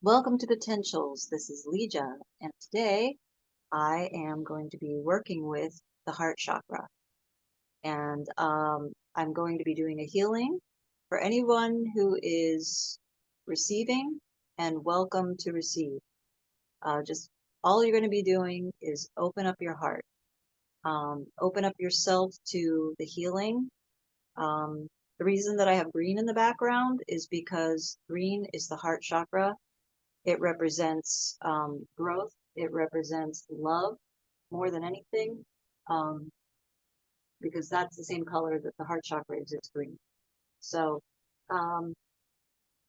Welcome to Potentials. This is Ligia, and today I am going to be working with the heart chakra. And I'm going to be doing a healing for anyone who is receiving and welcome to receive. Just all you're going to be doing is open up your heart, open up yourself to the healing. The reason that I have green in the background is because green is the heart chakra. It represents growth. It represents love more than anything, because that's the same color that the heart chakra is. It's green. So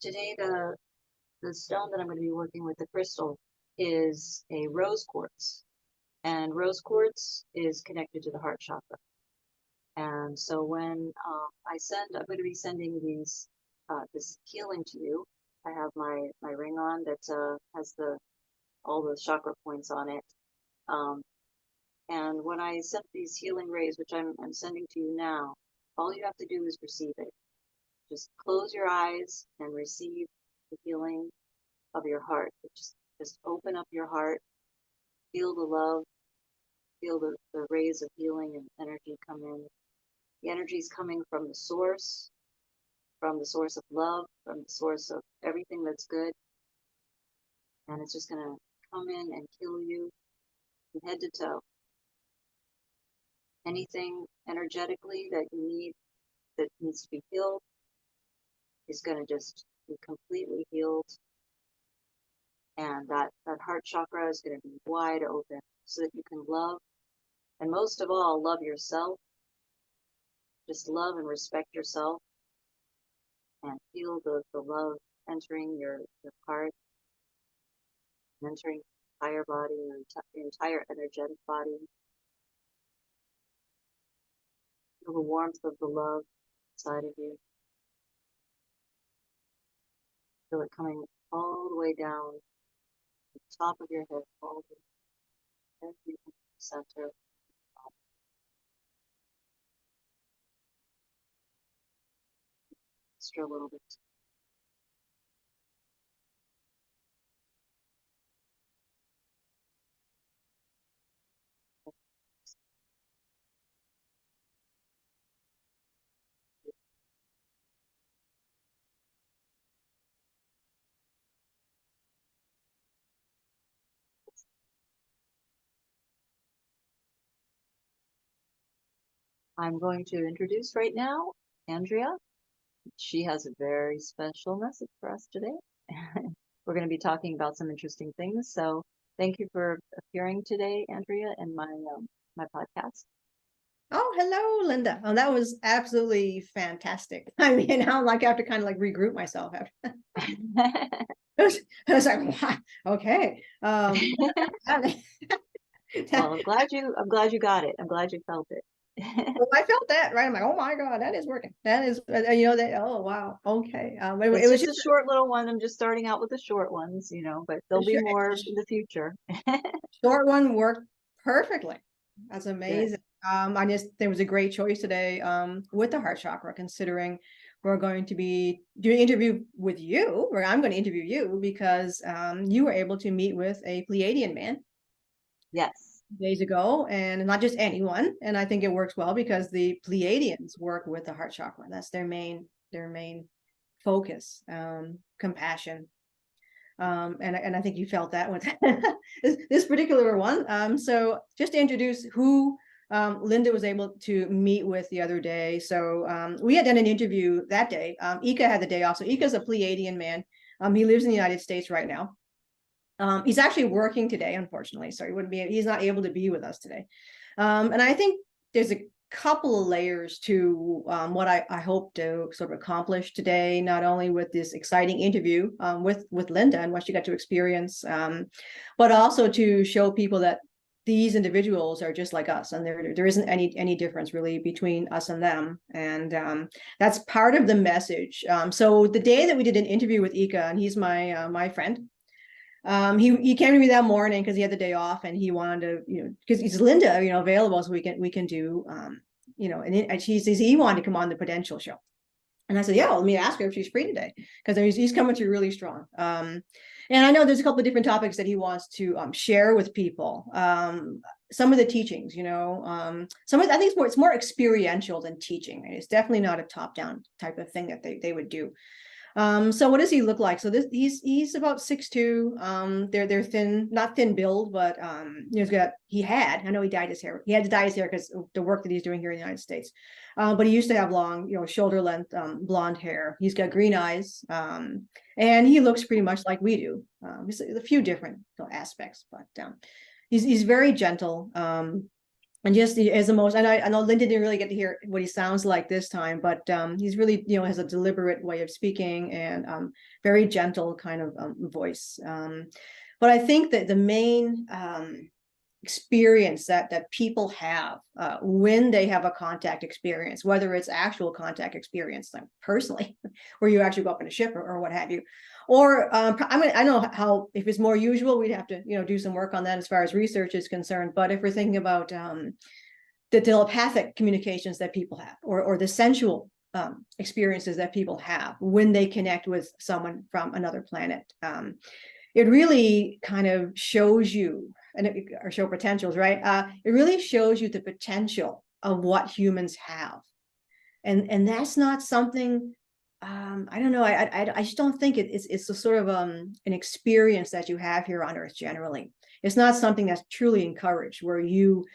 today the stone that I'm going to be working with, the crystal, is a rose quartz, and rose quartz is connected to the heart chakra. And so when I'm going to be sending this healing to you. I have my ring on that has all the chakra points on it. And when I send these healing rays, which I'm sending to you now, all you have to do is receive it. Just close your eyes and receive the healing of your heart. Just open up your heart, feel the love, feel the rays of healing and energy come in. The energy is coming from the source of love, from the source of everything that's good. And it's just going to come in and heal you from head to toe. Anything energetically that you need, that needs to be healed, is going to just be completely healed. And that heart chakra is going to be wide open so that you can love, and most of all, love yourself. Just love and respect yourself, and feel the love entering your heart, entering your entire body, your entire energetic body. Feel the warmth of the love inside of you. Feel it coming all the way down to the top of your head, all the way to the center. Extra a little bit. I'm going to introduce right now Andrea. She has a very special message for us today. We're going to be talking about some interesting things. So thank you for appearing today, Andrea, in my podcast. Oh, hello, Linda. Oh, that was absolutely fantastic. I mean, I have to kind of regroup myself after. I was like, wow, okay. Well, I'm glad you got it. I'm glad you felt it. Well, I felt that, right? I'm like, oh my God, that is working. That is, oh, wow. Okay. It's just a short little one. I'm just starting out with the short ones, but there'll be more in the future. Short one worked perfectly. That's amazing. There was a great choice today with the heart chakra, considering we're going to be doing an interview with you, or I'm going to interview you because you were able to meet with a Pleadian man. Yes. Days ago, and not just anyone. And I think it works well because the Pleiadians work with the heart chakra. That's their main focus, compassion. And I think you felt that with this particular one. So just to introduce who Linda was able to meet with the other day. So we had done an interview that day. Eeka had the day off. So Eeka's a Pleiadian man. He lives in the United States right now. He's actually working today, unfortunately, so he's not able to be with us today. And I think there's a couple of layers to what I hope to sort of accomplish today, not only with this exciting interview with Linda and what she got to experience, but also to show people that these individuals are just like us, and there isn't any difference really between us and them. And that's part of the message. So the day that we did an interview with Eeka, and he's my friend, he came to me that morning because he had the day off, and he wanted to, because he's Linda, available, so we can do, and he wanted to come on the Potential show. And I said, yeah, well, let me ask her if she's free today, because he's coming through really strong. And I know there's a couple of different topics that he wants to share with people. Some of the teachings, some of I think it's more experiential than teaching. Right? It's definitely not a top-down type of thing that they would do. So what does he look like? So he's about 6'2". They're thin, not thin build, but I know he dyed his hair. He had to dye his hair because the work that he's doing here in the United States. But he used to have long, shoulder length, blonde hair. He's got green eyes. And he looks pretty much like we do. There's a few different aspects, but he's very gentle. And just as the most, and I know Linda didn't really get to hear what he sounds like this time, but he's really, has a deliberate way of speaking and very gentle kind of voice. But I think that the main experience that people have when they have a contact experience, whether it's actual contact experience, like personally, where you actually go up in a ship or what have you, or I know how, if it's more usual, we'd have to do some work on that as far as research is concerned. But if we're thinking about the telepathic communications that people have, or the sensual experiences that people have when they connect with someone from another planet, it really kind of shows you, or show potentials, right? It really shows you the potential of what humans have, and that's not something. I don't know. I just don't think it's a sort of an experience that you have here on Earth generally. It's not something that's truly encouraged, where you're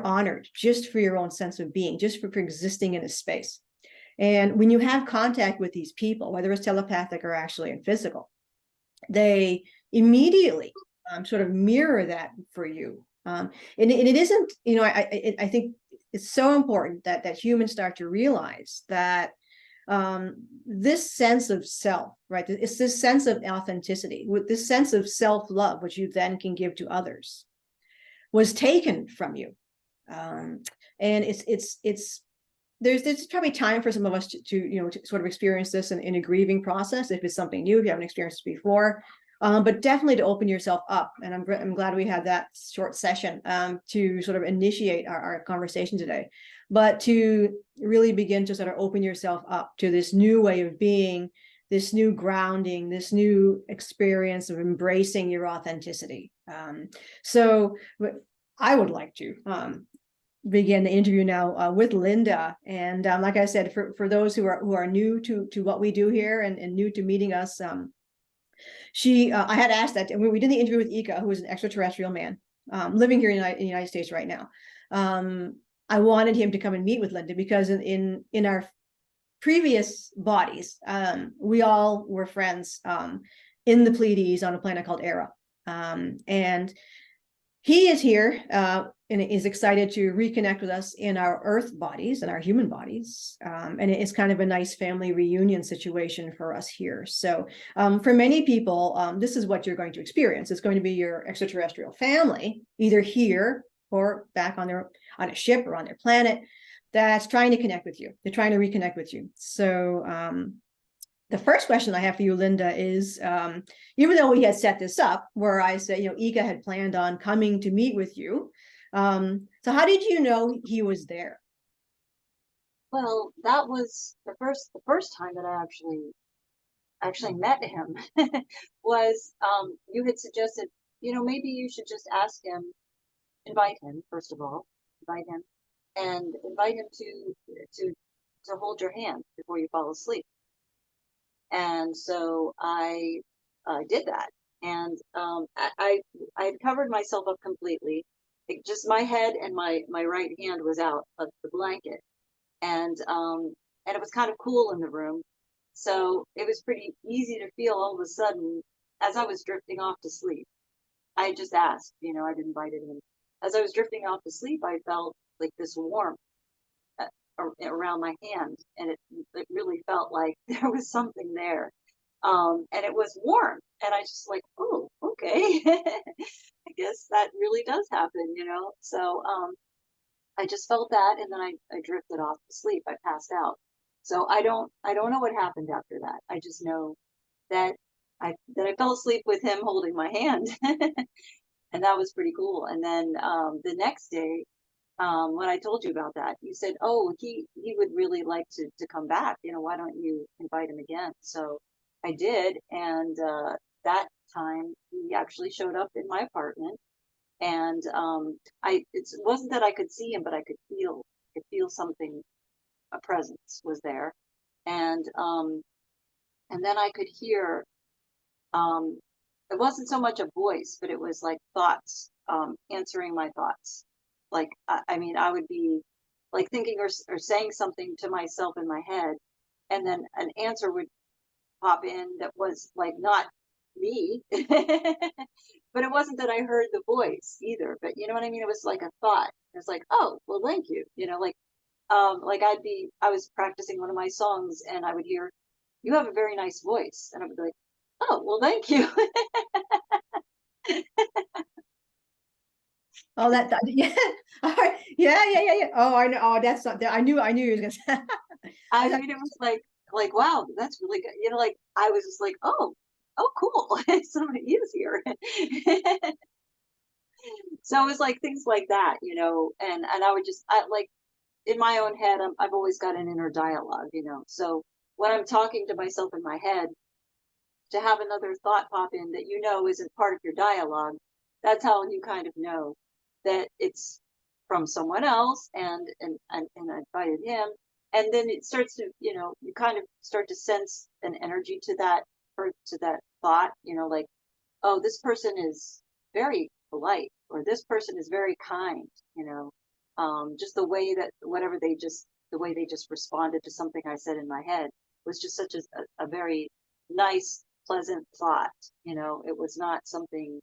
honored just for your own sense of being, just for existing in a space. And when you have contact with these people, whether it's telepathic or actually in physical, they immediately sort of mirror that for you. And it isn't, I think it's so important that humans start to realize that this sense of self, right? It's this sense of authenticity, with this sense of self-love, which you then can give to others, was taken from you. And there's probably time for some of us to sort of experience this in a grieving process, if it's something new, if you haven't experienced it before. But definitely to open yourself up. And I'm glad we had that short session to sort of initiate our conversation today, but to really begin to sort of open yourself up to this new way of being, this new grounding, this new experience of embracing your authenticity. So I would like to begin the interview now with Linda. And like I said, for those who are new to what we do here and new to meeting us, I had asked that, and we did the interview with Eeka, who is an extraterrestrial man living here in the United States right now. I wanted him to come and meet with Linda because in our previous bodies, we all were friends in the Pleiades on a planet called Era. And he is here and is excited to reconnect with us in our Earth bodies and our human bodies. And it's kind of a nice family reunion situation for us here. So for many people, this is what you're going to experience. It's going to be your extraterrestrial family, either here or back on a ship or on their planet, that's trying to connect with you. They're trying to reconnect with you. So the first question I have for you, Linda, is even though we had set this up where I said, Eeka had planned on coming to meet with you. So how did you know he was there? Well, that was the first time that I actually met him was you had suggested, maybe you should just invite him, first of all, and invite him to hold your hand before you fall asleep. And so I did that, and I had covered myself up completely. Just my head and my right hand was out of the blanket, and it was kind of cool in the room, so it was pretty easy to feel all of a sudden as I was drifting off to sleep. I just asked, I'd invited him. As I was drifting off to sleep, I felt like this warmth around my hand, and it really felt like there was something there, and it was warm, and I just like, oh, okay. I guess that really does happen, so I just felt that, and then I drifted off to sleep. I passed out. So I don't know what happened after that. I just know that I fell asleep with him holding my hand. And that was pretty cool. And then the next day when I told you about that. You said, oh, he would really like to come back. Why don't you invite him again? So I did, and that time he actually showed up in my apartment, and it wasn't that I could see him, but I could feel something, a presence was there, and then I could hear, it wasn't so much a voice, but it was like thoughts, answering my thoughts. Like, I mean, I would be like thinking or saying something to myself in my head, and then an answer would pop in that was like not me, but it wasn't that I heard the voice either. But you know what I mean? It was like a thought. It was like, oh, well, thank you. Like I was practicing one of my songs, and I would hear, you have a very nice voice. And I would be like, oh, well, thank you. Oh, yeah. All right. Yeah. Oh, I know. Oh, that's not that. I knew you was gonna say. I mean, it was like, wow, that's really good. Like I was just like, oh, cool. Somebody is here. So it was like things like that, and I would like in my own head, I've always got an inner dialogue, So when I'm talking to myself in my head, to have another thought pop in that isn't part of your dialogue, that's how you kind of know that it's from someone else, and I invited him, and then it starts to, you kind of start to sense an energy to that, or to that thought, like, oh, this person is very polite, or this person is very kind, just the way that the way they just responded to something I said in my head was just such a very nice, pleasant thought. It was not something,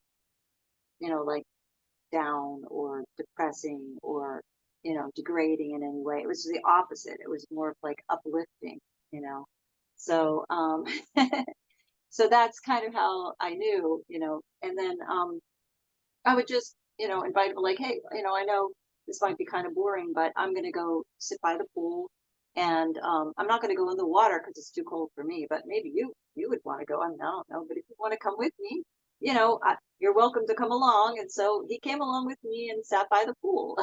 like down or depressing or, degrading in any way. It was the opposite. It was more of like uplifting, So, so that's kind of how I knew, and then, I would just, invite him, like, hey, I know this might be kind of boring, but I'm going to go sit by the pool, and I'm not going to go in the water because it's too cold for me, but maybe you would want to go. I don't know, but if you want to come with me, you're welcome to come along. And so he came along with me and sat by the pool.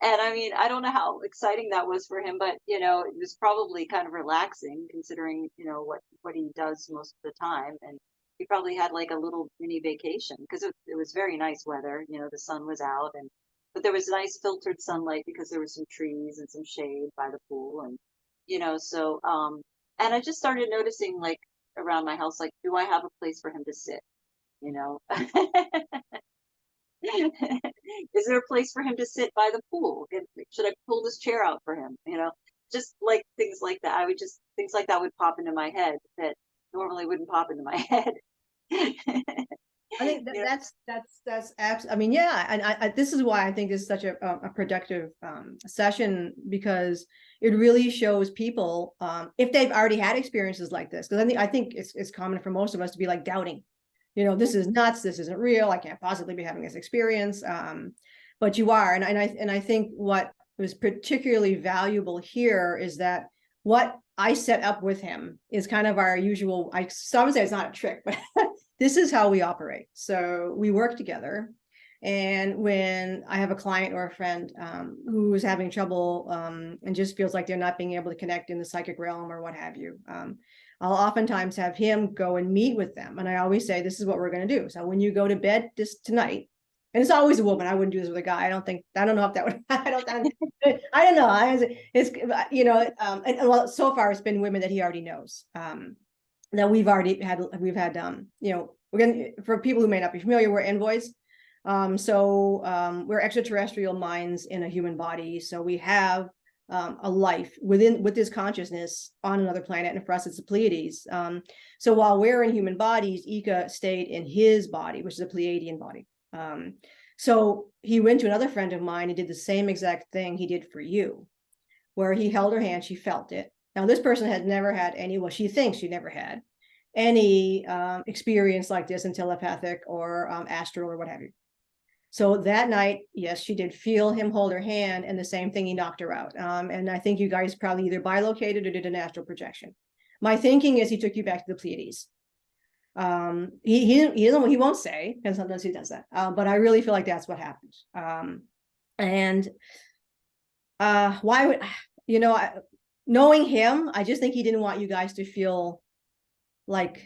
And I mean, I don't know how exciting that was for him, but it was probably kind of relaxing considering, what he does most of the time. And he probably had like a little mini vacation because it was very nice weather. The sun was out, but there was nice filtered sunlight because there were some trees and some shade by the pool. And, so, and I just started noticing, like, around my house, like, do I have a place for him to sit? Is there a place for him to sit by the pool? Should I pull this chair out for him? Just like things like that. Things like that would pop into my head that normally wouldn't pop into my head. I think that's I mean, yeah, and this is why I think this is such a productive session, because it really shows people, if they've already had experiences like this, because I think it's common for most of us to be like doubting, this is nuts, this isn't real, I can't possibly be having this experience, but you are, and I think what was particularly valuable here is that what I set up with him is kind of our usual, I would say it's not a trick, but this is how we operate. So we work together. And when I have a client or a friend who is having trouble and just feels like they're not being able to connect in the psychic realm or what have you, I'll oftentimes have him go and meet with them. And I always say, this is what we're going to do. So when you go to bed tonight, and it's always a woman, I wouldn't do this with a guy. I don't know if that would, I don't know. It's, and well, so far it's been women that he already knows. That we've had, we're going to, for people who may not be familiar, we're envoys. We're extraterrestrial minds in a human body. So we have a life with this consciousness on another planet. And for us, it's the Pleiades. So while we're in human bodies, Eeka stayed in his body, which is a Pleadian body. So he went to another friend of mine and did the same exact thing he did for you, where he held her hand, she felt it. Now, this person had never had any, well, she thinks she never had any experience like this in telepathic or astral or what have you. So that night, yes, she did feel him hold her hand, and the same thing, he knocked her out. And I think you guys probably either bilocated or did an astral projection. My thinking is he took you back to the Pleiades. He won't say, and sometimes he does that. But I really feel like that's what happens. And why would knowing him, I just think he didn't want you guys to feel like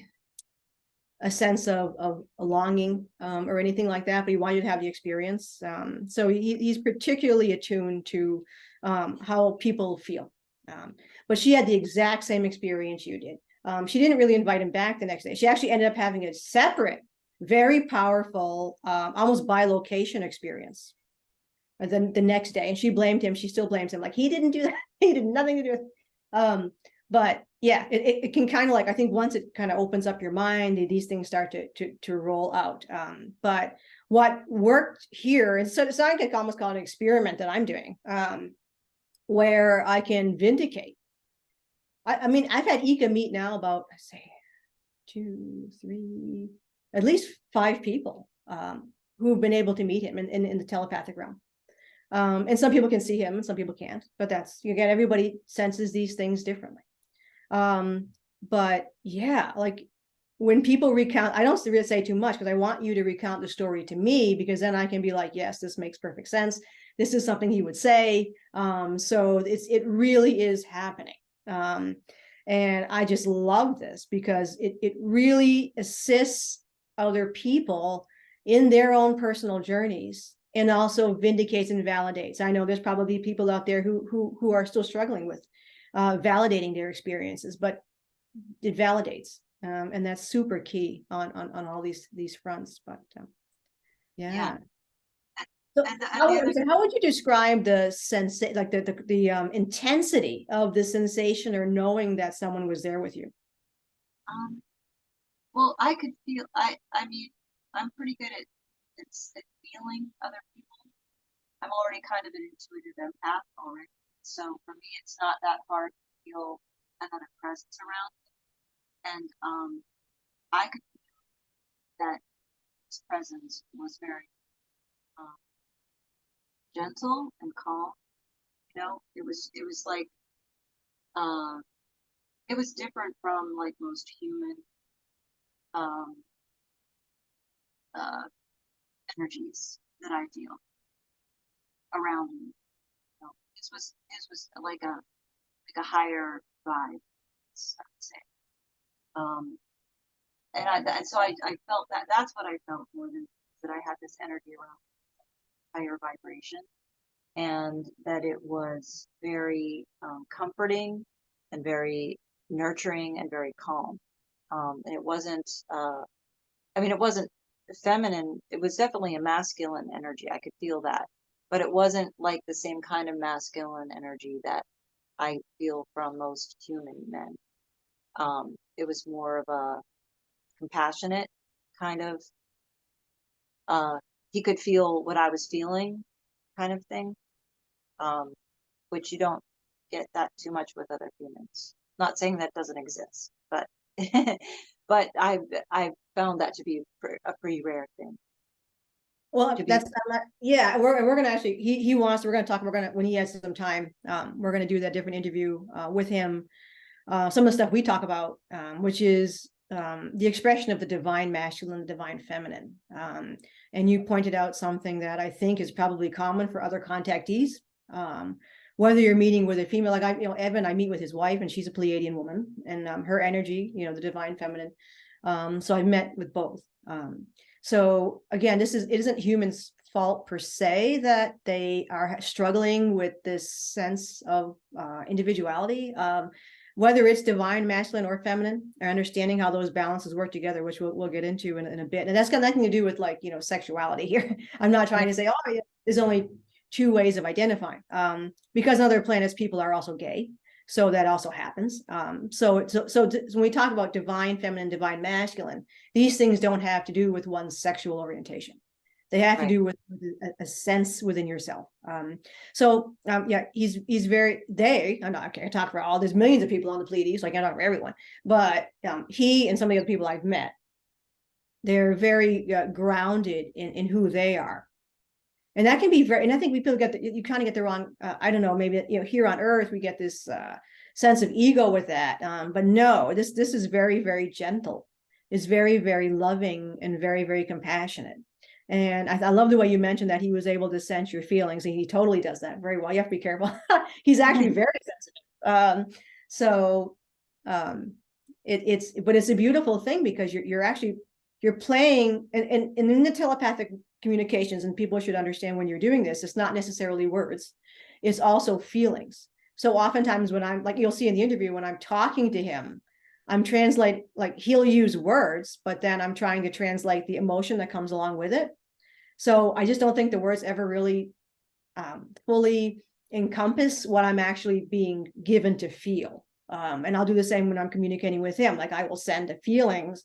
a sense of a longing or anything like that, but he wanted you to have the experience. So he's particularly attuned to how people feel. But she had the exact same experience you did. She didn't really invite him back the next day. She actually ended up having a separate, very powerful, almost bilocation experience the next day. And she blamed him. She still blames him. Like, he didn't do that. He did nothing to do with but yeah, it can kind of like, I think once it kind of opens up your mind, these things start to roll out. But what worked here, and so it's not like almost called an experiment that I'm doing, where I can vindicate. I mean, I've had Eeka meet now about, I say, 2, 3, at least 5 people who've been able to meet him in the telepathic realm. And some people can see him and some people can't, but that's, again, everybody senses these things differently. But yeah, like when people recount, I don't really say too much because I want you to recount the story to me, because then I can be like, yes, this makes perfect sense. This is something he would say. So it really is happening. And I just love this because it really assists other people in their own personal journeys, and also vindicates and validates. I know there's probably people out there who are still struggling with validating their experiences, but it validates, and that's super key on all these fronts. But yeah. So how would you describe the like the intensity of the sensation or knowing that someone was there with you? Well, I could feel. I mean, I'm pretty good at feeling other people. I'm already kind of an intuitive empath already, so for me, it's not that hard to feel another presence around me. And I could feel that his presence was very gentle and calm. You know, it was like it was different from like most human um, energies that I feel around me. You know, this was like a higher vibe, I would say. And so I felt that that's what I felt more than that I had this energy around higher vibration, and that it was very comforting and very nurturing and very calm. And it wasn't, I mean, it wasn't feminine. It was definitely a masculine energy. I could feel that, but it wasn't like the same kind of masculine energy that I feel from most human men. It was more of a compassionate kind of, he could feel what I was feeling kind of thing, which you don't get that too much with other humans. Not saying that doesn't exist, but but I found that to be a pretty rare thing. Well, that's yeah. We're gonna actually he wants. We're gonna talk. We're gonna, when he has some time. We're gonna do that different interview with him. Some of the stuff we talk about, which is the expression of the divine masculine, the divine feminine. And you pointed out something that I think is probably common for other contactees. Whether you're meeting with a female, like Evan, I meet with his wife, and she's a Pleadian woman, and her energy, the divine feminine. So I've met with both. So again, it isn't humans' fault per se that they are struggling with this sense of individuality. Whether it's divine masculine or feminine, or understanding how those balances work together, which we'll get into in a bit. And that's got nothing to do with like, sexuality here. I'm not trying to say, oh, yeah, there's only 2 ways of identifying. Because on other planets, people are also gay. So that also happens. So when we talk about divine feminine, divine masculine, these things don't have to do with one's sexual orientation. They have to do with a sense within yourself. Yeah, he's very, I'm not, I can't talk for all, there's millions of people on the Pleiades, so I can't talk for everyone, but he and some of the other people I've met, they're very grounded in who they are. And that can be and I think people you kind of get the wrong, I don't know, maybe, here on Earth, we get this sense of ego with that. But no, this is very, very gentle. is very, very loving and very, very compassionate. And I love the way you mentioned that he was able to sense your feelings, and he totally does that very well. You have to be careful. He's actually very sensitive. So it's a beautiful thing, because you're playing, and in the telepathic communications, and people should understand when you're doing this, it's not necessarily words, it's also feelings. So oftentimes when I'm like, you'll see in the interview, when I'm talking to him, I'm like he'll use words, but then I'm trying to translate the emotion that comes along with it. So I just don't think the words ever really fully encompass what I'm actually being given to feel. And I'll do the same when I'm communicating with him. Like, I will send the feelings,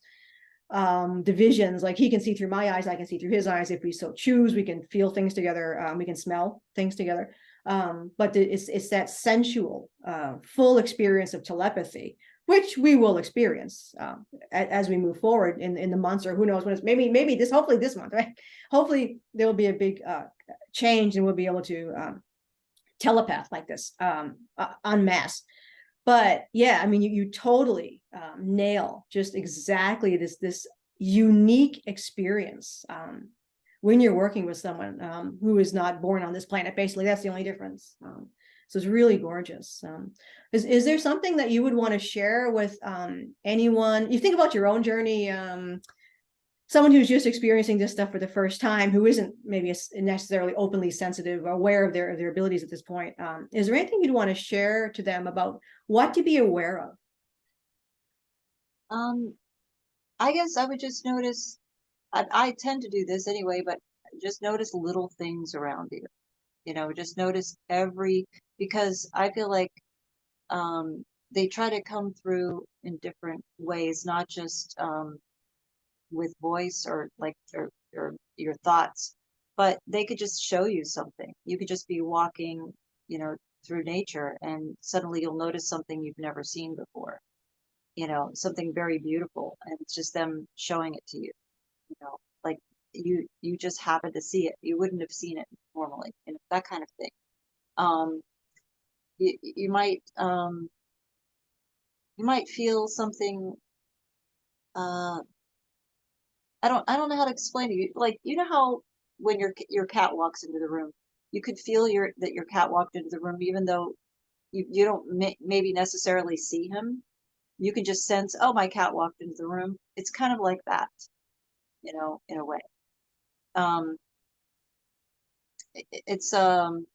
the visions, like he can see through my eyes, I can see through his eyes. If we so choose, we can feel things together. We can smell things together. But it's that sensual, full experience of telepathy, which we will experience as we move forward in the months, or who knows when it's maybe hopefully this month, right? Hopefully there will be a big change, and we'll be able to telepath like this en masse. But yeah, I mean, you totally nail just exactly this unique experience when you're working with someone who is not born on this planet. Basically, that's the only difference. So it's really gorgeous. Is there something that you would want to share with anyone? You think about your own journey, someone who's just experiencing this stuff for the first time, who isn't maybe necessarily openly sensitive or aware of their abilities at this point. Is there anything you'd want to share to them about what to be aware of? I guess I would just notice, I tend to do this anyway, but just notice little things around you. Just notice because I feel like they try to come through in different ways, not just with voice or like or your thoughts, but they could just show you something. You could just be walking, through nature, and suddenly you'll notice something you've never seen before, something very beautiful, and it's just them showing it to you, like you just happen to see it. You wouldn't have seen it normally, that kind of thing. You might feel something. I don't know how to explain to you. Like, how when your cat walks into the room, you could feel that your cat walked into the room, even though you don't maybe necessarily see him. You can just sense, oh, my cat walked into the room. It's kind of like that, in a way. It's that's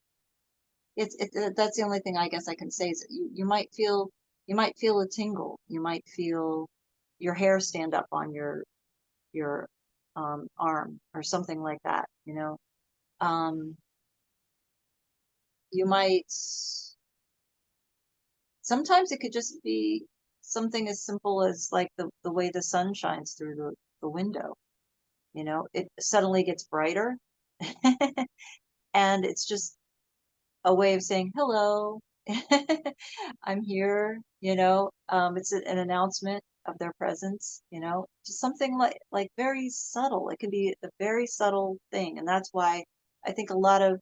the only thing I guess I can say, is you might feel a tingle. You might feel your hair stand up on your arm or something like that. You might, sometimes it could just be something as simple as like the way the sun shines through the window. It suddenly gets brighter and it's just a way of saying hello. I'm here. It's an announcement of their presence, just something like very subtle. It can be a very subtle thing, and that's why I think a lot of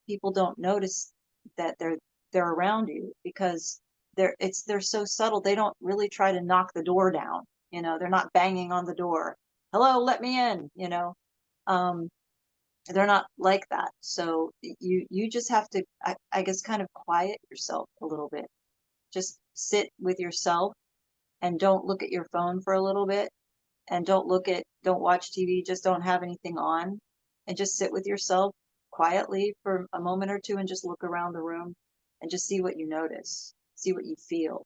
people don't notice that they're around you, because they're so subtle. They don't really try to knock the door down. They're not banging on the door. Hello, let me in. Um, they're not like that. So you just have to, I guess, kind of quiet yourself a little bit. Just sit with yourself and don't look at your phone for a little bit, and don't watch TV, just don't have anything on, and just sit with yourself quietly for a moment or two, and just look around the room and just see what you notice, see what you feel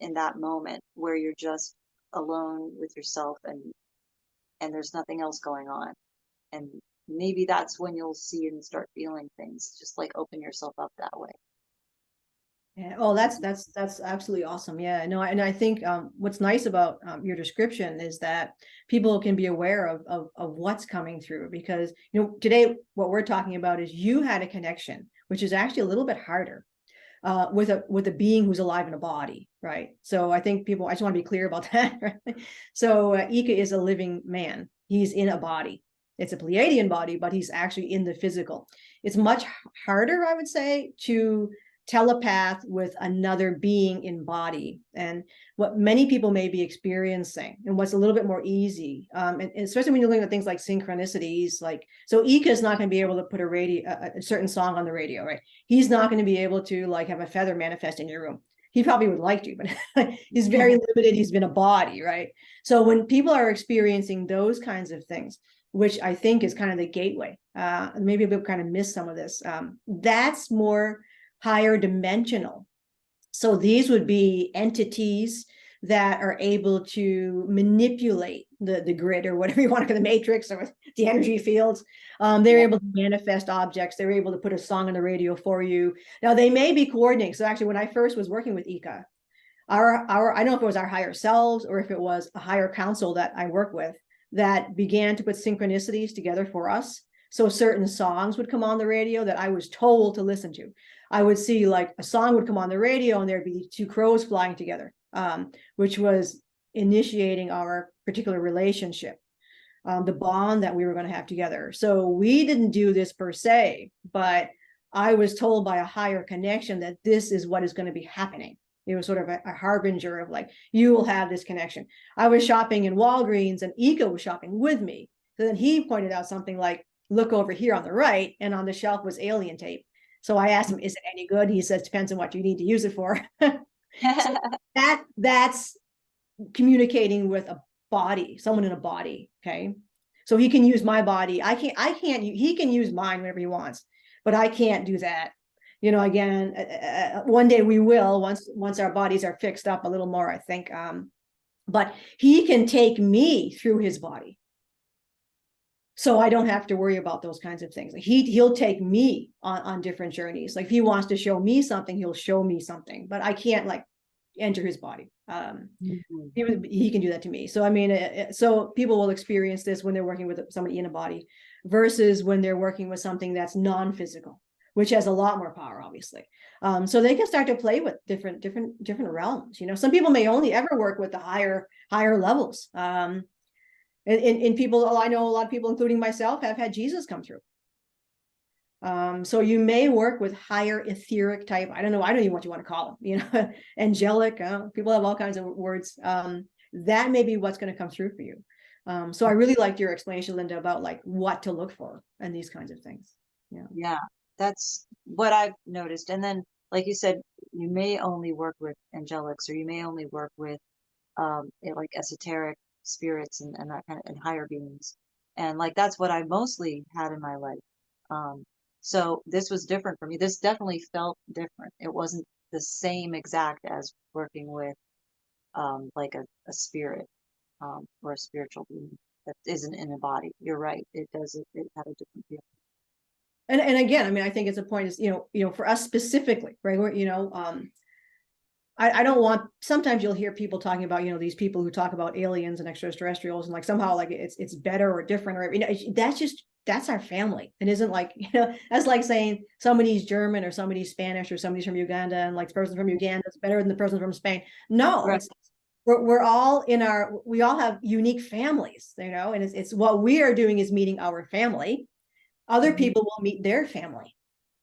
in that moment where you're just alone with yourself, and there's nothing else going on. And maybe that's when you'll see and start feeling things. Just like open yourself up that way. Yeah. Oh, that's absolutely awesome. Yeah, no, and I think what's nice about your description is that people can be aware of what's coming through, because today what we're talking about is you had a connection, which is actually a little bit harder with a being who's alive in a body, right? So I think I just want to be clear about that. Right? So Eeka is a living man. He's in a body. It's a Pleadian body, but he's actually in the physical. It's much harder, I would say, to telepath with another being in body. And what many people may be experiencing, and what's a little bit more easy, and especially when you're looking at things like synchronicities, like, so Eeka is not going to be able to put a certain song on the radio, right? He's not going to be able to like have a feather manifest in your room. He probably would like to, but he's very limited. He's been a body, right? So when people are experiencing those kinds of things, which I think is kind of the gateway, maybe people kind of miss some of this, that's more higher dimensional. So these would be entities that are able to manipulate the grid, or whatever you want to call the matrix, or the energy fields. They're able to manifest objects. They're able to put a song on the radio for you. Now they may be coordinating. So actually, when I first was working with Eeka, I don't know if it was our higher selves or if it was a higher council that I work with that began to put synchronicities together for us. So certain songs would come on the radio that I was told to listen to. I would see like a song would come on the radio and there'd be two crows flying together, which was initiating our particular relationship, the bond that we were going to have together. So we didn't do this per se, but I was told by a higher connection that this is what is going to be happening. It was sort of a harbinger of like, you will have this connection. I was shopping in Walgreens and Eeka was shopping with me. So then he pointed out something like, look over here on the right, and on the shelf was alien tape. So I asked him, is it any good? He says, depends on what you need to use it for. So that's communicating with a body, someone in a body. Okay. So he can use my body. He can use mine whenever he wants, but I can't do that. You know, again, one day we will, once our bodies are fixed up a little more, I think. But he can take me through his body. So I don't have to worry about those kinds of things. Like he'll take me on different journeys. Like if he wants to show me something, he'll show me something, but I can't like enter his body. He can do that to me. So I mean, so people will experience this when they're working with somebody in a body versus when they're working with something that's non-physical, which has a lot more power, obviously. So they can start to play with different realms. You know, some people may only ever work with the higher levels. And people, I know a lot of people, including myself, have had Jesus come through. So you may work with higher etheric type. I don't know even what you want to call them, you know, angelic. People have all kinds of words. That may be what's going to come through for you. So I really liked your explanation, Linda, about like what to look for and these kinds of things. Yeah, that's what I've noticed. And then, like you said, you may only work with angelics, or you may only work with like esoteric spirits and that kind of, and higher beings. And like that's what I mostly had in my life. So this was different for me. This definitely felt different. It wasn't the same exact as working with like a spirit or a spiritual being that isn't in a body. You're right. It had a different feel. And again, I mean, I think it's a point is, you know, for us specifically, right? We're, you know, I don't want, sometimes you'll hear people talking about, you know, these people who talk about aliens and extraterrestrials and like somehow like it's better or different, or, you know, that's our family. It isn't like, you know, that's like saying somebody's German or somebody's Spanish or somebody's from Uganda and like the person from Uganda is better than the person from Spain. No, right. We're all we all have unique families, you know, and it's what we are doing is meeting our family. Other people will meet their family.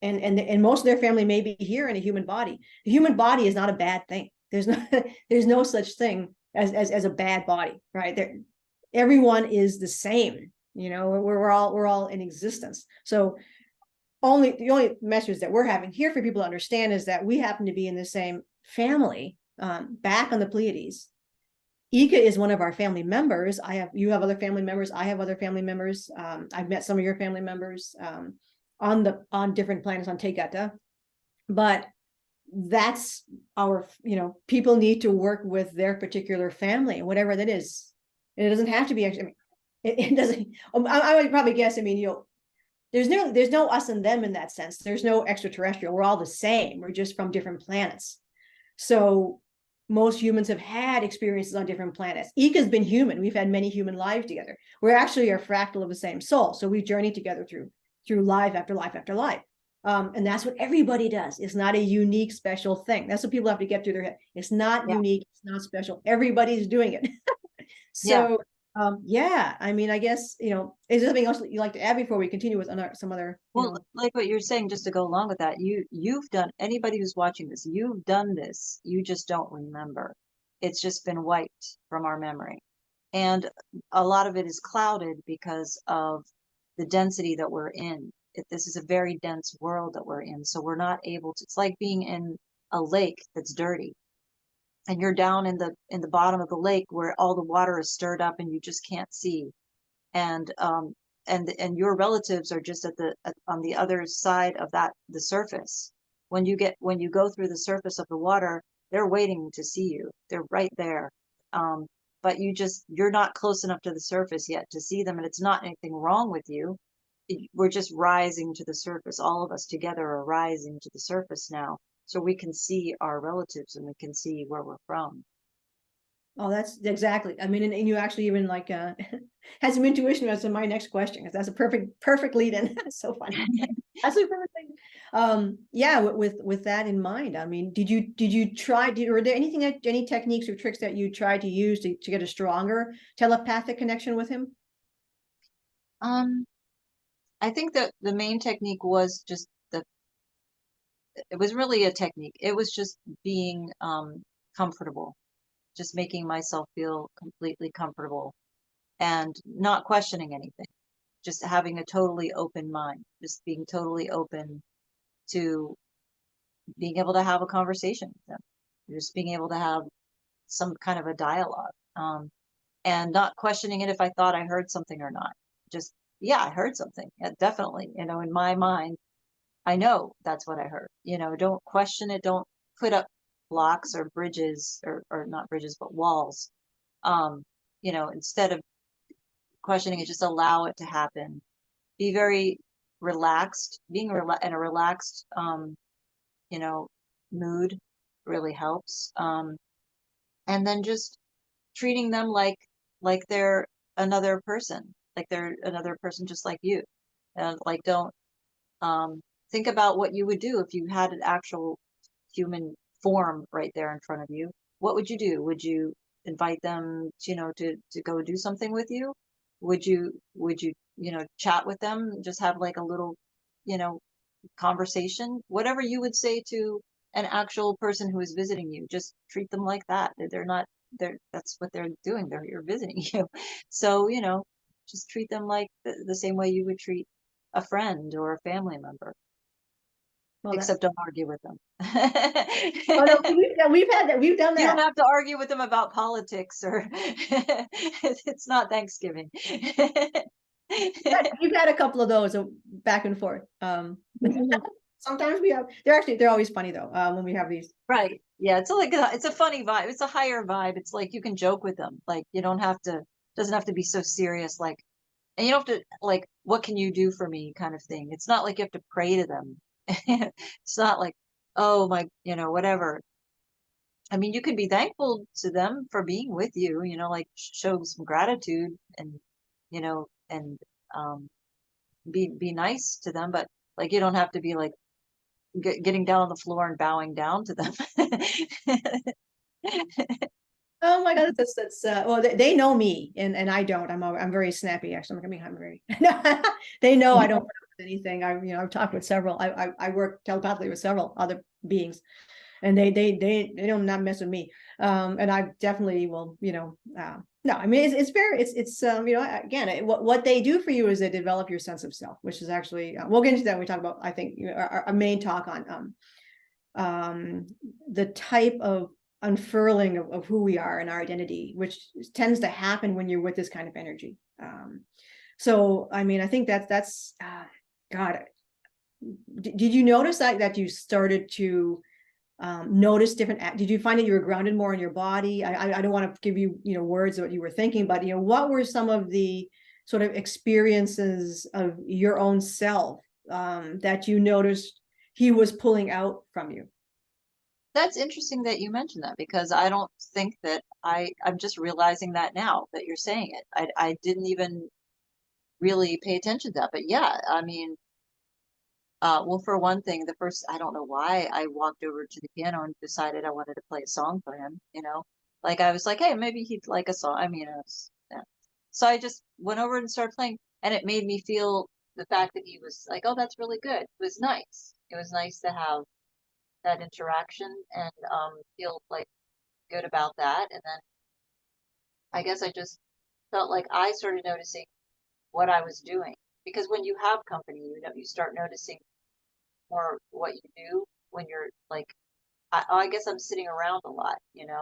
And most of their family may be here in a human body. The human body is not a bad thing. There's no such thing as a bad body, right? Everyone is the same. You know, we're all in existence. So the only message that we're having here for people to understand is that we happen to be in the same family. Back on the Pleiades, Eeka is one of our family members. You have other family members. I have other family members. I've met some of your family members. On different planets on Tegeta, but that's our, you know, people need to work with their particular family, whatever that is. And it doesn't have to be actually, I mean, it doesn't, I would probably guess, I mean, you know, there's no us and them in that sense. There's no extraterrestrial. We're all the same. We're just from different planets. So most humans have had experiences on different planets. Eeka's been human. We've had many human lives together. We're actually a fractal of the same soul. So we've journeyed together through life after life after life. And that's what everybody does. It's not a unique, special thing. That's what people have to get through their head. It's not unique. It's not special. Everybody's doing it. So Yeah, I mean, I guess, is there something else that you'd like to add before we continue with some other, Well, like what you're saying, just to go along with that, you've done, anybody who's watching this, you've done this. You just don't remember. It's just been wiped from our memory. And a lot of it is clouded because of the density that we're in. This is a very dense world that we're in. So we're not able to, it's like being in a lake that's dirty. And you're down in the bottom of the lake where all the water is stirred up and you just can't see. And and your relatives are just on the other side of the surface. When you go through the surface of the water, they're waiting to see you. They're right there. But you're not close enough to the surface yet to see them, and it's not anything wrong with you. We're just rising to the surface. All of us together are rising to the surface now, so we can see our relatives and we can see where we're from. Oh, that's exactly. I mean, and you actually even like had some intuition as to my next question, because that's a perfect lead in. That's so funny. That's a perfect thing. Yeah, with that in mind, I mean, did you try, were there any techniques or tricks that you tried to use to get a stronger telepathic connection with him? I think that the main technique was just it was really a technique. It was just being comfortable, just making myself feel completely comfortable and not questioning anything, just having a totally open mind, just being totally open to being able to have a conversation with them, just being able to have some kind of a dialogue, and not questioning it if I thought I heard something or not. Just, yeah, I heard something. Yeah, definitely. In my mind, I know that's what I heard. Don't question it. Don't put up blocks or bridges or not bridges, but walls. Um, instead of questioning it, just allow it to happen. Be very relaxed. Being in a relaxed, you know, mood really helps. And then just treating them like they're another person just like you. And like, don't think about what you would do if you had an actual human form right there in front of you. What would you do? Would you invite them, to go do something with you? Would you, chat with them, just have like a little, you know, conversation? Whatever you would say to an actual person who is visiting you, just treat them like that. They're not, that's what they're doing. You're visiting you. So, just treat them like the same way you would treat a friend or a family member. Well, that. Except don't argue with them. Oh no, we've had that. We've done You don't that. have to argue with them about politics or it's not Thanksgiving. We've had a couple of those back and forth. Sometimes we have. They're always funny though. When we have these. Right. Yeah, it's a funny vibe. It's a higher vibe. It's like you can joke with them. Like you don't have to doesn't have to be so serious, like, and you don't have to, like, what can you do for me kind of thing. It's not like you have to pray to them. It's not like, oh my, whatever. I mean, you can be thankful to them for being with you, like show some gratitude and, and be nice to them, but like you don't have to be like getting down on the floor and bowing down to them. Oh my God, that's well, they know me and I don't. I'm very snappy. Actually, I'm very. They know I don't put up with anything. I've talked with several. I work telepathically with several other beings, and they don't not mess with me. And I definitely will. No, I mean it's again, what they do for you is they develop your sense of self, which is actually we'll get into that when we talk about, I think, our main talk on the type of unfurling of who we are and our identity, which tends to happen when you're with this kind of energy. So I mean, I think that's God. Did you notice that you started to notice different? Did you find that you were grounded more in your body? I don't want to give you words of what you were thinking, but what were some of the sort of experiences of your own self that you noticed he was pulling out from you? That's interesting that you mentioned that, because I don't think that I'm just realizing that now that you're saying it. I didn't even really pay attention to that, but yeah, I mean, well, for one thing, I don't know why I walked over to the piano and decided I wanted to play a song for him, like I was like, hey, maybe he'd like a song. I mean, yeah, So I just went over and started playing, and it made me feel the fact that he was like, oh, that's really good. It was nice. It was nice to have that interaction and feel like good about that. And then I guess I just felt like I started noticing what I was doing, because when you have company, you start noticing more what you do when you're like, I guess I'm sitting around a lot,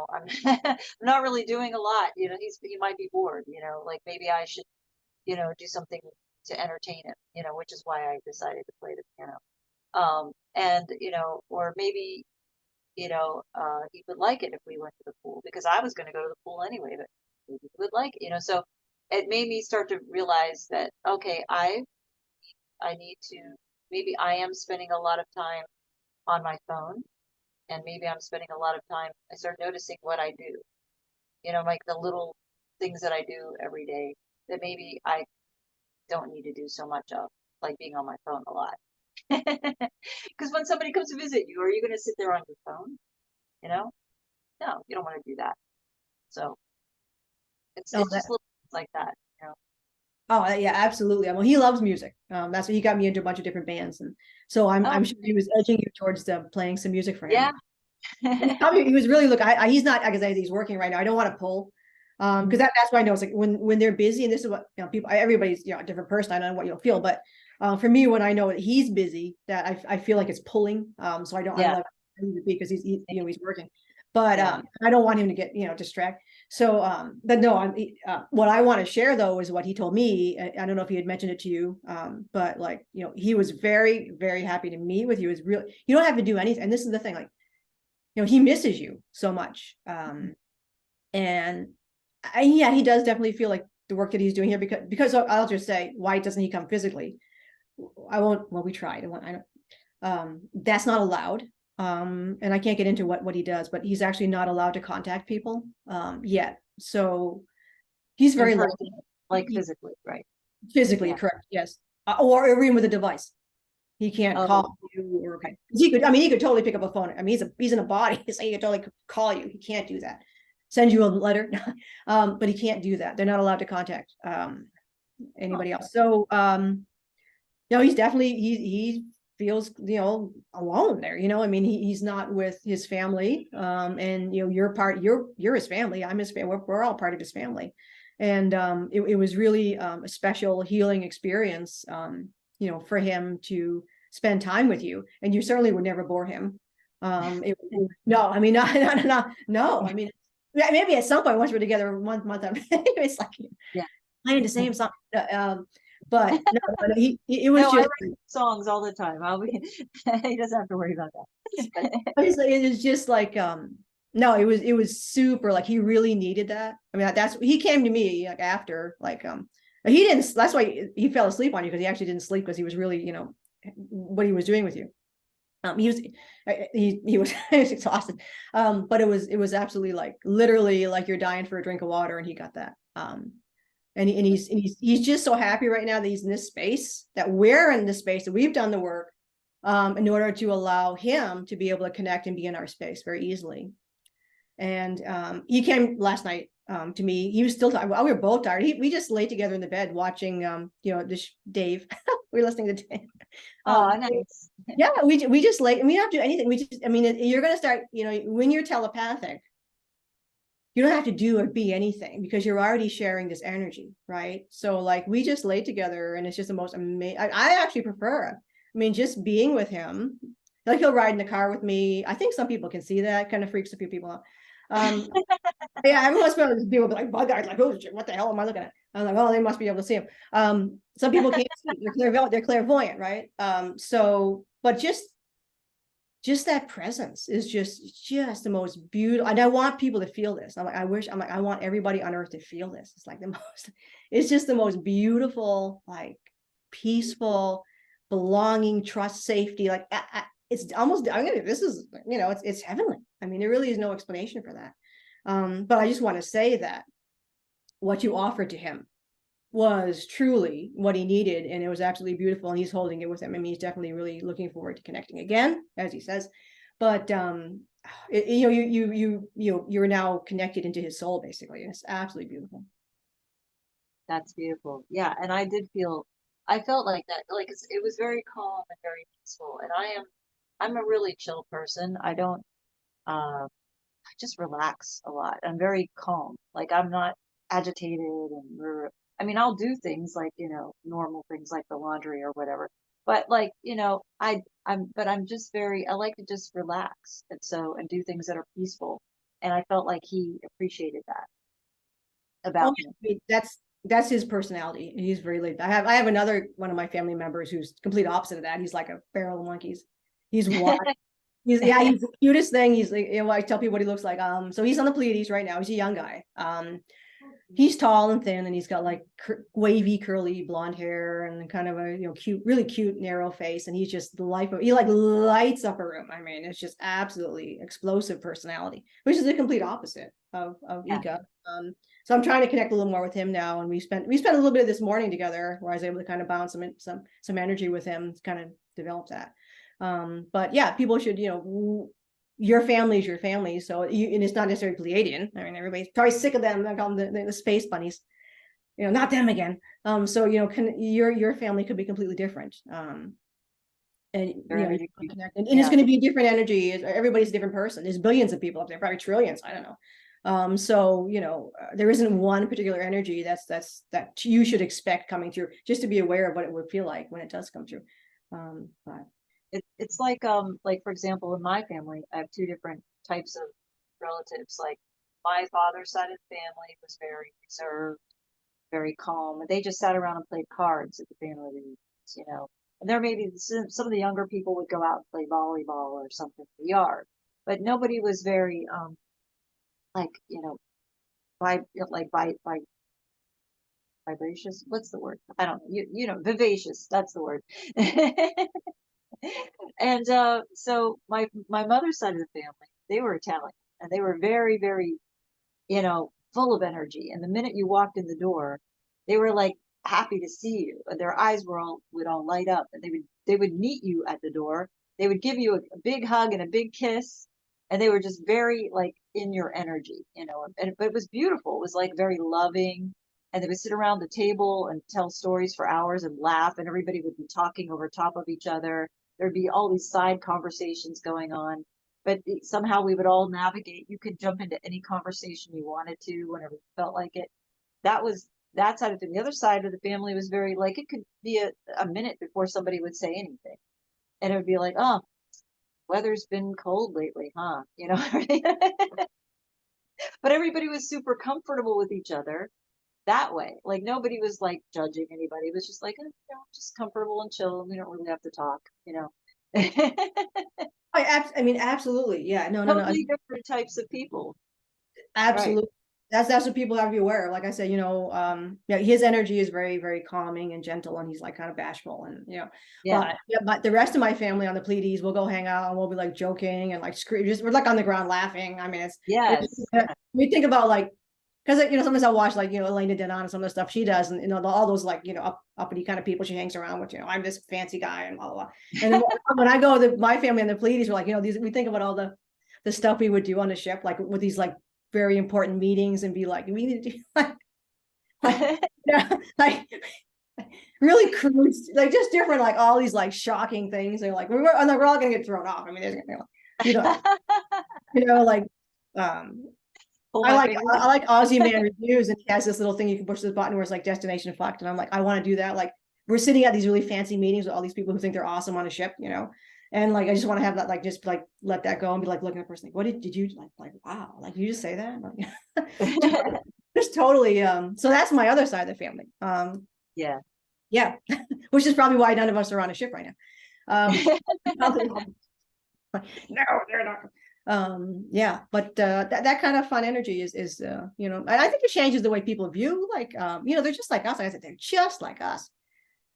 I'm I'm not really doing a lot, he might be bored, like maybe I should, do something to entertain him, which is why I decided to play the piano. And or maybe, he would like it if we went to the pool, because I was going to go to the pool anyway, but maybe he would like it, so it made me start to realize that, okay, I need to, maybe I am spending a lot of time on my phone, and maybe I'm spending a lot of time, I start noticing what I do, like the little things that I do every day that maybe I don't need to do so much of, like being on my phone a lot. Because when somebody comes to visit you, are you going to sit there on your phone? No, you don't want to do that. So it's Oh, just little things like that, oh yeah, absolutely. Well, he loves music. That's what he got me into a bunch of different bands, and so I'm Oh, I'm sure he was edging you towards playing some music for him. yeah. He was really he's not, because he's working right now. I don't want to pull, because that's why I know it's like when they're busy, and this is what people, everybody's a different person. I don't know what you'll feel, but for me, when I know that he's busy, that I feel like it's pulling. So I don't, I Yeah. love him to be, because he's working, but Yeah. I don't want him to get distracted. So but no, what I want to share though is what he told me. I don't know if he had mentioned it to you, but like he was very, very happy to meet with you. Is real. You don't have to do anything, and this is the thing, like he misses you so much. And yeah, he does definitely feel like the work that he's doing here, because I'll just say, why doesn't he come physically? I won't, well, we tried. I don't, that's not allowed. And I can't get into what he does, but he's actually not allowed to contact people, yet. So he's In very person, lucky. like physically, right? Physically, Yeah. correct. Yes. Or even with a device. He can't Oh, call you, or he could. I mean, he could totally pick up a phone. I mean, he's in a body, so he could totally call you. He can't do that. Send you a letter, but he can't do that. They're not allowed to contact anybody else. So, he's definitely he feels alone there. I mean, he's not with his family, and you're his family. I'm his family. We're all part of his family, and it was really a special healing experience. For him to spend time with you, and you certainly would never bore him. No, I mean, no. I mean, maybe at some point once we're together, month, it's like yeah. playing the same song. But no, it was No, I just, write songs all the time. He doesn't have to worry about that. it was just like, no, it was super, like he really needed that. I mean, he came to me like after, like, he didn't, that's why he fell asleep on you, because he actually didn't sleep, because he was really, what he was doing with you. He was he was he was exhausted. But it was absolutely, like, literally like you're dying for a drink of water, and he got that. And he's just so happy right now that he's in this space, that we're in this space, that we've done the work, in order to allow him to be able to connect and be in our space very easily. And he came last night to me. He was still tired. We were both tired. We just laid together in the bed watching this Dave. We were listening to Dave. Oh, nice. Yeah, we just lay, and we don't do anything. We just, I mean, you're gonna start, when you're telepathic, you don't have to do or be anything, because you're already sharing this energy, right? So like we just lay together, and it's just the most amazing. I actually prefer it. I mean, just being with him, like he'll ride in the car with me. I think some people can see that, kind of freaks a few people out. Yeah, every once in a while people be like, bug eyes, like, oh shit, what the hell am I looking at? I'm like, oh, they must be able to see him. Some people can't see, they're clairvoyant, right? So, but just that presence is just the most beautiful. And I want people to feel this. I'm like, I want everybody on earth to feel this. It's like it's just the most beautiful, like peaceful, belonging, trust, safety. Like it's almost, this is, it's heavenly. I mean, there really is no explanation for that. But I just want to say that what you offered to him was truly what he needed, and it was absolutely beautiful, and he's holding it with him. I mean, he's definitely really looking forward to connecting again, as he says. But you're now connected into his soul, basically, and it's absolutely beautiful. That's beautiful. Yeah, and I felt like that. Like it was very calm and very peaceful. And I'm a really chill person. I just relax a lot. I'm very calm. Like I'm not agitated and I mean, I'll do things like, normal things like the laundry or whatever. But like, I'm just I like to just relax and do things that are peaceful. And I felt like he appreciated that Oh, about me. I mean, that's his personality. He's very laid. I have another one of my family members who's complete opposite of that. He's like a barrel of monkeys. He's wild. He's the cutest thing. He's like, I tell people what he looks like. So he's on the Pleiades right now. He's a young guy. He's tall and thin, and he's got like wavy, curly blonde hair and kind of a cute, really cute, narrow face. And he's just the life of. He like lights up a room. I mean, it's just absolutely explosive personality, which is the complete opposite of Yeah. Eeka. So I'm trying to connect a little more with him now, and we spent a little bit of this morning together, where I was able to kind of bounce some energy with him to kind of develop that. But yeah, people should, your family is your family. So and it's not necessarily Pleiadian. I mean, everybody's probably sick of them. They call them the space bunnies, not them again. So, your family could be completely different. And it's going to be a different energy. Everybody's a different person. There's billions of people up there, probably trillions. I don't know. So, there isn't one particular energy that you should expect coming through, just to be aware of what it would feel like when it does come through. But It's like for example, in my family, I have two different types of relatives. Like my father's side of the family was very reserved, very calm, and they just sat around and played cards at the family reunions. And there maybe some of the younger people would go out and play volleyball or something in the yard, but nobody was very like by like by vivacious. What's the word? I don't know. Vivacious. That's the word. And so my mother's side of the family, they were Italian, and they were very, very, full of energy. And the minute you walked in the door, they were like happy to see you. And their eyes would all light up, and they would meet you at the door. They would give you a big hug and a big kiss, and they were just very like in your energy. But it was beautiful. It was like very loving. And they would sit around the table and tell stories for hours and laugh, and everybody would be talking over top of each other. There'd be all these side conversations going on, but somehow we would all navigate. You could jump into any conversation you wanted to whenever you felt like it. That was that side of it. The other side of the family was very like it could be a minute before somebody would say anything. And it would be like, oh, weather's been cold lately, huh? But everybody was super comfortable with each other that way. Like nobody was like judging anybody. It was just like, just comfortable and chill. And we don't really have to talk. I mean, absolutely. Yeah. No. Totally different types of people. Right. Absolutely. That's what people have to be aware of. Like I said, his energy is very, very calming and gentle, and he's like kind of bashful, and Yeah. but the rest of my family on the Pleiades will go hang out, and we'll be like joking and like scream. We're like on the ground laughing. I mean, Yes. we think about like, because sometimes I'll watch like Elena Denon and some of the stuff she does, and all those like uppity kind of people she hangs around with. I'm this fancy guy and blah blah blah. And then when I go to my family on the Pleiades, we're like, we think about all the stuff we would do on the ship, like with these like very important meetings, and be like, we need to do like really crude, like just different, like all these like shocking things. They're like, we're all gonna get thrown off. I mean, there's like I like Aussie Man Reviews, and he has this little thing you can push this button where it's like destination fucked, and I'm like, I want to do that. Like we're sitting at these really fancy meetings with all these people who think they're awesome on a ship, and like I just want to have that, like just like let that go and be like looking at the person like, what did you like wow, like you just say that, like just totally. So that's my other side of the family. Yeah, which is probably why none of us are on a ship right now. No, they're not. Yeah, but that kind of fun energy is I think it changes the way people view, like they're just like us. Like I said, they're just like us.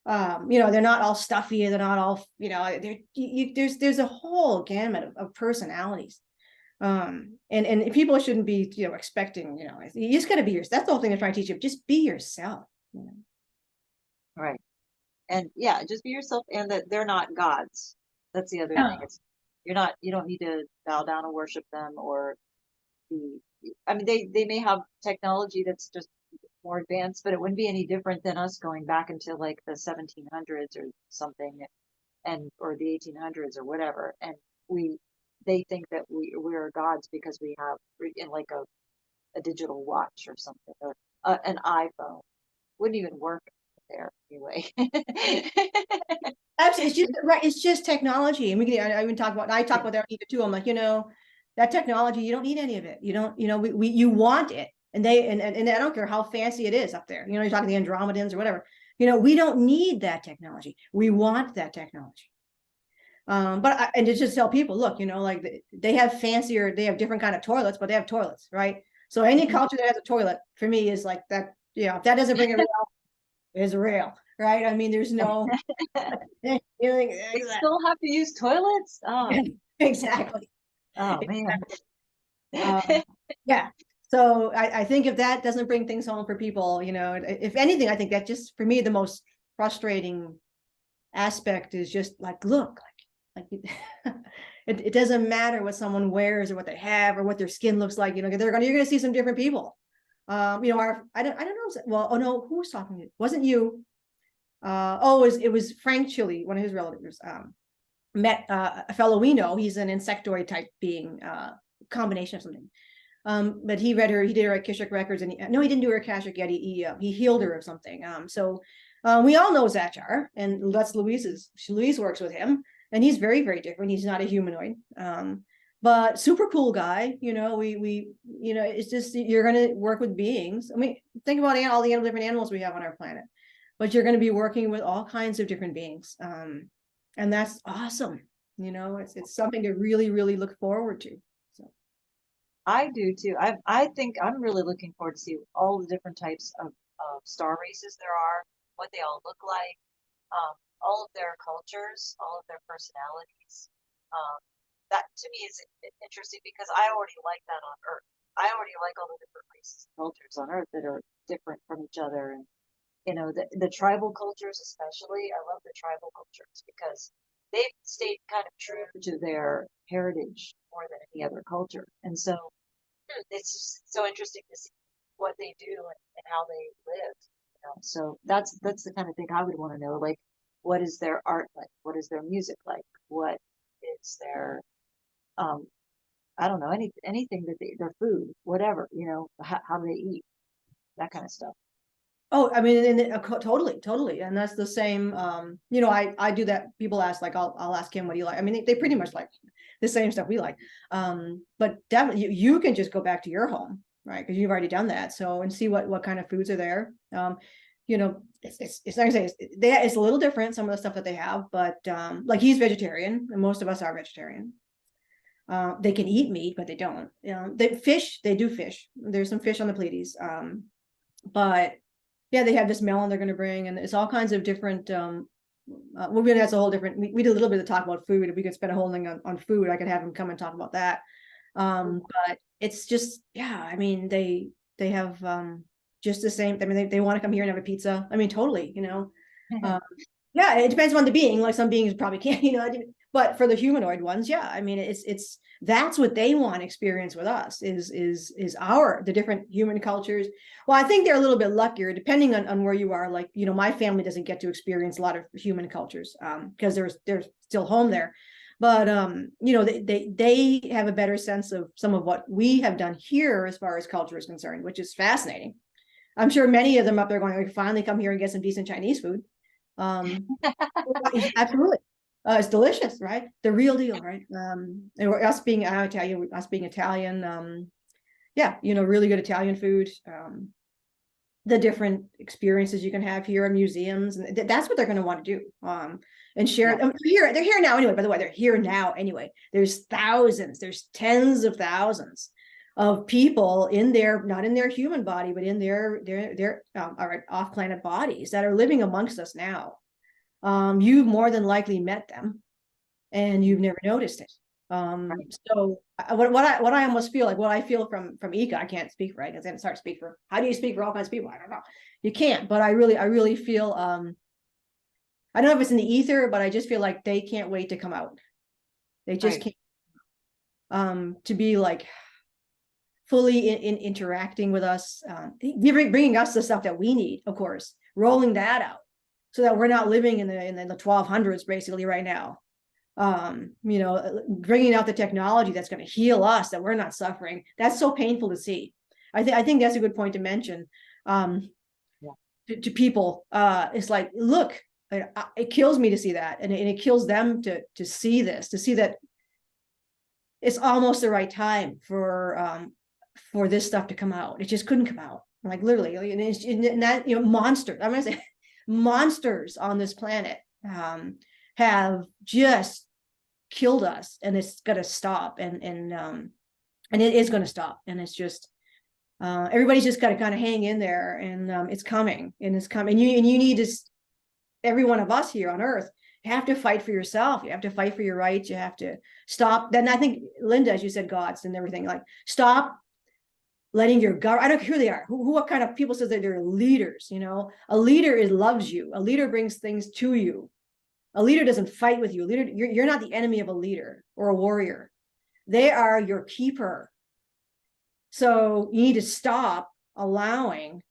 They're not all stuffy, they're not all there's a whole gamut of personalities. And people shouldn't be expecting, you just got to be yourself. That's the whole thing they're trying to teach you. Just be yourself. Right. And yeah, just be yourself, and that they're not gods. That's the other thing. It's you don't need to bow down and worship them, or be, I mean, they may have technology that's just more advanced, but it wouldn't be any different than us going back into like the 1700s or something, and or the 1800s or whatever. And we, they think that we're gods because we have in like a digital watch or something, or an iPhone. Wouldn't even work there anyway. Absolutely, it's just right. It's just technology, and we can. I even talk about. I talk about that even too. I'm like, that technology. You don't need any of it. You don't. You want it, and and I don't care how fancy it is up there. You're talking the Andromedans or whatever. We don't need that technology. We want that technology. And to just tell people, look, like they have fancier, they have different kind of toilets, but they have toilets, right? So any culture that has a toilet for me is like that. If that doesn't bring it real, is real, right? I mean, there's no. They still have to use toilets. Oh, exactly. Oh man. Yeah. So I think if that doesn't bring things home for people, if anything, I think that just for me the most frustrating aspect is just like, look, like it doesn't matter what someone wears or what they have or what their skin looks like. You're gonna see some different people. I don't know. Well, oh no, who was talking to you? Wasn't you? It was Frank Chili, one of his relatives. Met a fellow we know. He's an insectoid type being, combination of something. But he did her at Cashapp Records, and no, he didn't do her at Cashapp yet. He healed her of something. We all know Zachar, and that's Louise works with him, and he's very, very different. He's not a humanoid, but super cool guy. It's just, you're going to work with beings. I mean, think about all the different animals we have on our planet, but you're going to be working with all kinds of different beings. And that's awesome. It's something to really, really look forward to. So I do too. I think I'm really looking forward to see all the different types of star races there are, what they all look like, all of their cultures, all of their personalities. That to me is interesting because I already like that on Earth. I already like all the different races and cultures on Earth that are different from each other. And the tribal cultures especially, I love the tribal cultures because they've stayed kind of true to their heritage more than any other culture. And so it's just so interesting to see what they do and how they live. So that's the kind of thing I would want to know. Like, what is their art like? What is their music like? What is their I don't know, anything that their food, whatever, how do they eat, that kind of stuff. Oh, I mean, totally. And that's the same. I do that. People ask, like, I'll ask him what he like. I mean, they pretty much like the same stuff we like. But definitely you can just go back to your home, right? Because you've already done that. So, and see what kind of foods are there. It's like I say, it's a little different, some of the stuff that they have, but like he's vegetarian, and most of us are vegetarian. They can eat meat, but they don't. They do fish. There's some fish on the Pleiades. But yeah, they have this melon they're going to bring, and it's all kinds of different. That's a whole different. We did a little bit of talk about food. If we could spend a whole thing on food, I could have them come and talk about that. But it's just, yeah. I mean, they have just the same. I mean, they want to come here and have a pizza. I mean, totally. Yeah, it depends on the being. Like some beings probably can't. But for the humanoid ones, yeah. I mean, it's that's what they want to experience with us is the different human cultures. Well, I think they're a little bit luckier depending on where you are. Like, my family doesn't get to experience a lot of human cultures because they're still home there. But they have a better sense of some of what we have done here as far as culture is concerned, which is fascinating. I'm sure many of them up there going, we finally come here and get some decent Chinese food. Absolutely. It's delicious, right? The real deal, right? And us being Italian, yeah, really good Italian food. The different experiences you can have here in museums, and that's what they're going to want to do. And share. Yeah. They're here now anyway. By the way, they're here now anyway. There's tens of thousands of people not in their human body, but in their off-planet bodies that are living amongst us now. You've more than likely met them and you've never noticed it. So what I almost feel like, what I feel from Eeka, I can't speak for, right? I can't start to speak for, how do you speak for all kinds of people? I don't know. You can't, but I really feel, I don't know if it's in the ether, but I just feel like they can't wait to come out. They just can't, to be like fully in interacting with us, bringing us the stuff that we need, of course, rolling that out so that we're not living in the 1200s basically right now. You know, bringing out the technology that's going to heal us, that we're not suffering. That's so painful to see. I think that's a good point to mention. To people, it's like, look, it kills me to see that, and it kills them to see this, to see that it's almost the right time for this stuff to come out. It just couldn't come out, like literally, and that, you know, monsters. I'm gonna say monsters on this planet have just killed us, and it's gonna stop, and it is gonna stop, and it's just everybody's just got to kind of hang in there, and it's coming, and it's coming. And you need to, every one of us here on Earth, have to fight for yourself. You have to fight for your rights. You have to stop. Then I think, Linda, as you said, gods and everything, like stop letting your government, I don't care who they are, what kind of people says that they're leaders. You know, a leader loves you. A leader brings things to you. A leader doesn't fight with you. A leader, you're not the enemy of a leader or a warrior. They are your keeper. So you need to stop allowing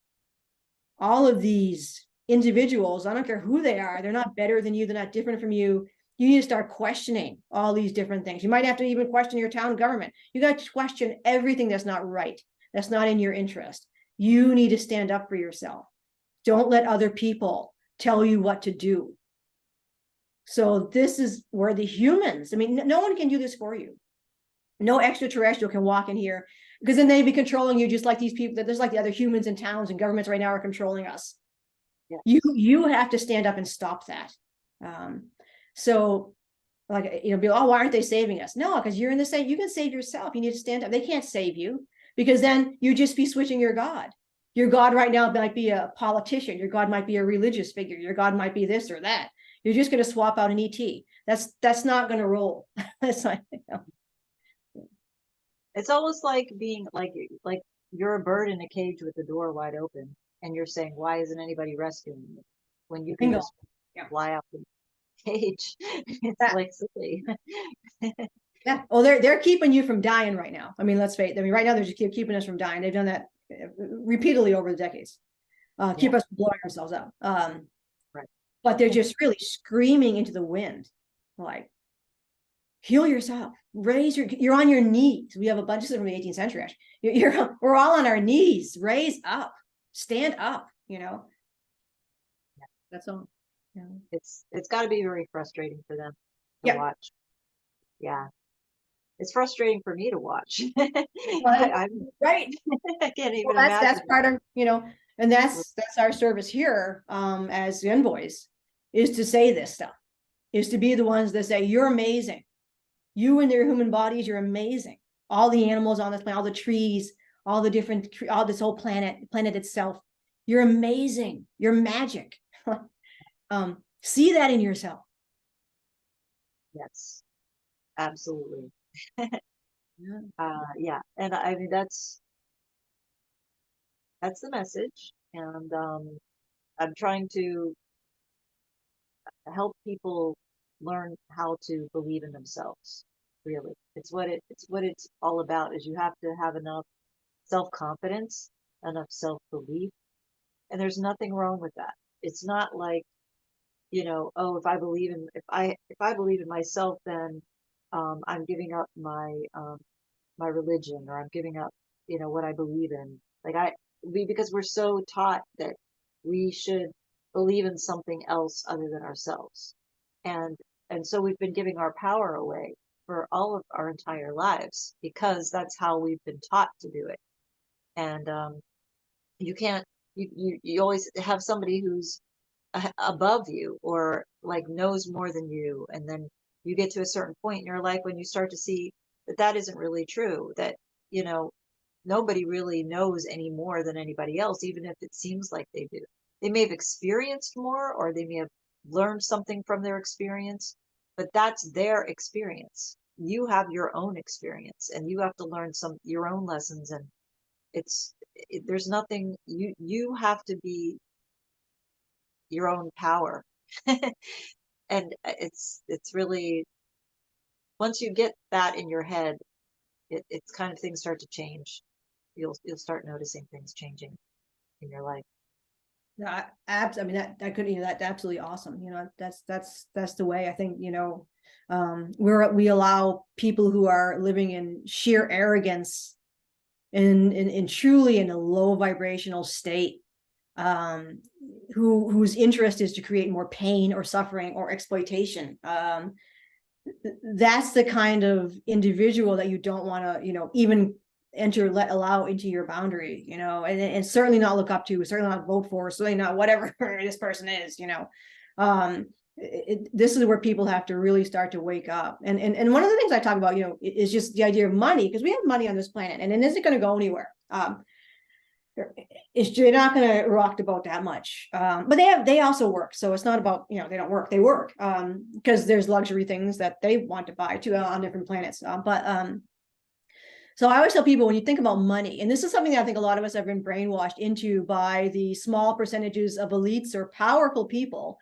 all of these individuals, I don't care who they are, they're not better than you, they're not different from you. You need to start questioning all these different things. You might have to even question your town government. You got to question everything that's not right, that's not in your interest. You need to stand up for yourself. Don't let other people tell you what to do. So this is where the humans, I mean, no one can do this for you. No extraterrestrial can walk in here, because then they'd be controlling you just like these people, that there's like the other humans in towns and governments right now are controlling us. Yeah. You have to stand up and stop that. So like, you know, oh, why aren't they saving us? No, because you're in the same, you can save yourself. You need to stand up. They can't save you, because then you just be switching your God. Your God right now might be a politician. Your God might be a religious figure. Your God might be this or that. You're just going to swap out an ET. That's not going to roll. That's not, you know. It's almost like being like you're a bird in a cage with the door wide open, and you're saying, why isn't anybody rescuing you? When you can just fly out the cage. It's like silly. Yeah. Oh, they're keeping you from dying right now. I mean, let's face it. I mean, right now they're just keeping us from dying. They've done that repeatedly over the decades. Keep us from blowing ourselves up. Right. But they're just really screaming into the wind, like, heal yourself, raise you're on your knees. We have a bunch of stuff from the 18th century, actually. We're all on our knees. Raise up, stand up, you know. That's all. Yeah. It's got to be very frustrating for them to watch. Yeah. It's frustrating for me to watch. I'm right. I can't even imagine. That's part of, you know, and that's our service here, as envoys, is to say this stuff, is to be the ones that say, you're amazing. You and their human bodies, you're amazing. All the animals on this planet, all the trees, all the different, all this whole planet itself, you're amazing. You're magic. See that in yourself. Yes, absolutely. Yeah, and I mean that's the message, and I'm trying to help people learn how to believe in themselves. Really, it's what it's all about. Is you have to have enough self-confidence, enough self-belief, and there's nothing wrong with that. It's not like, you know, oh, if I believe in myself, then I'm giving up my religion, or I'm giving up, you know, what I believe in. Like because we're so taught that we should believe in something else other than ourselves. And so we've been giving our power away for all of our entire lives, because that's how we've been taught to do it. And you can't, you always have somebody who's above you, or like knows more than you, and then you get to a certain point in your life when you start to see that that isn't really true, that, you know, nobody really knows any more than anybody else, even if it seems like they do. They may have experienced more, or they may have learned something from their experience, but that's their experience. You have your own experience, and you have to learn your own lessons, and there's nothing, you have to be your own power. And it's really, once you get that in your head, it's kind of, things start to change. you'll start noticing things changing in your life. Yeah, I mean, that could, that's absolutely awesome. That's the way I think, we allow people who are living in sheer arrogance in truly in a low vibrational state, whose interest is to create more pain or suffering or exploitation. That's the kind of individual that you don't want to, even allow into your boundary, and certainly not look up to, certainly not vote for, certainly not whatever this person is, this is where people have to really start to wake up. And one of the things I talk about, is just the idea of money, because we have money on this planet and it isn't going to go anywhere. You're not going to rock the boat that much, but they also work, so it's not about, they don't work, they work, because there's luxury things that they want to buy too on different planets, so I always tell people, when you think about money, and this is something that I think a lot of us have been brainwashed into by the small percentages of elites or powerful people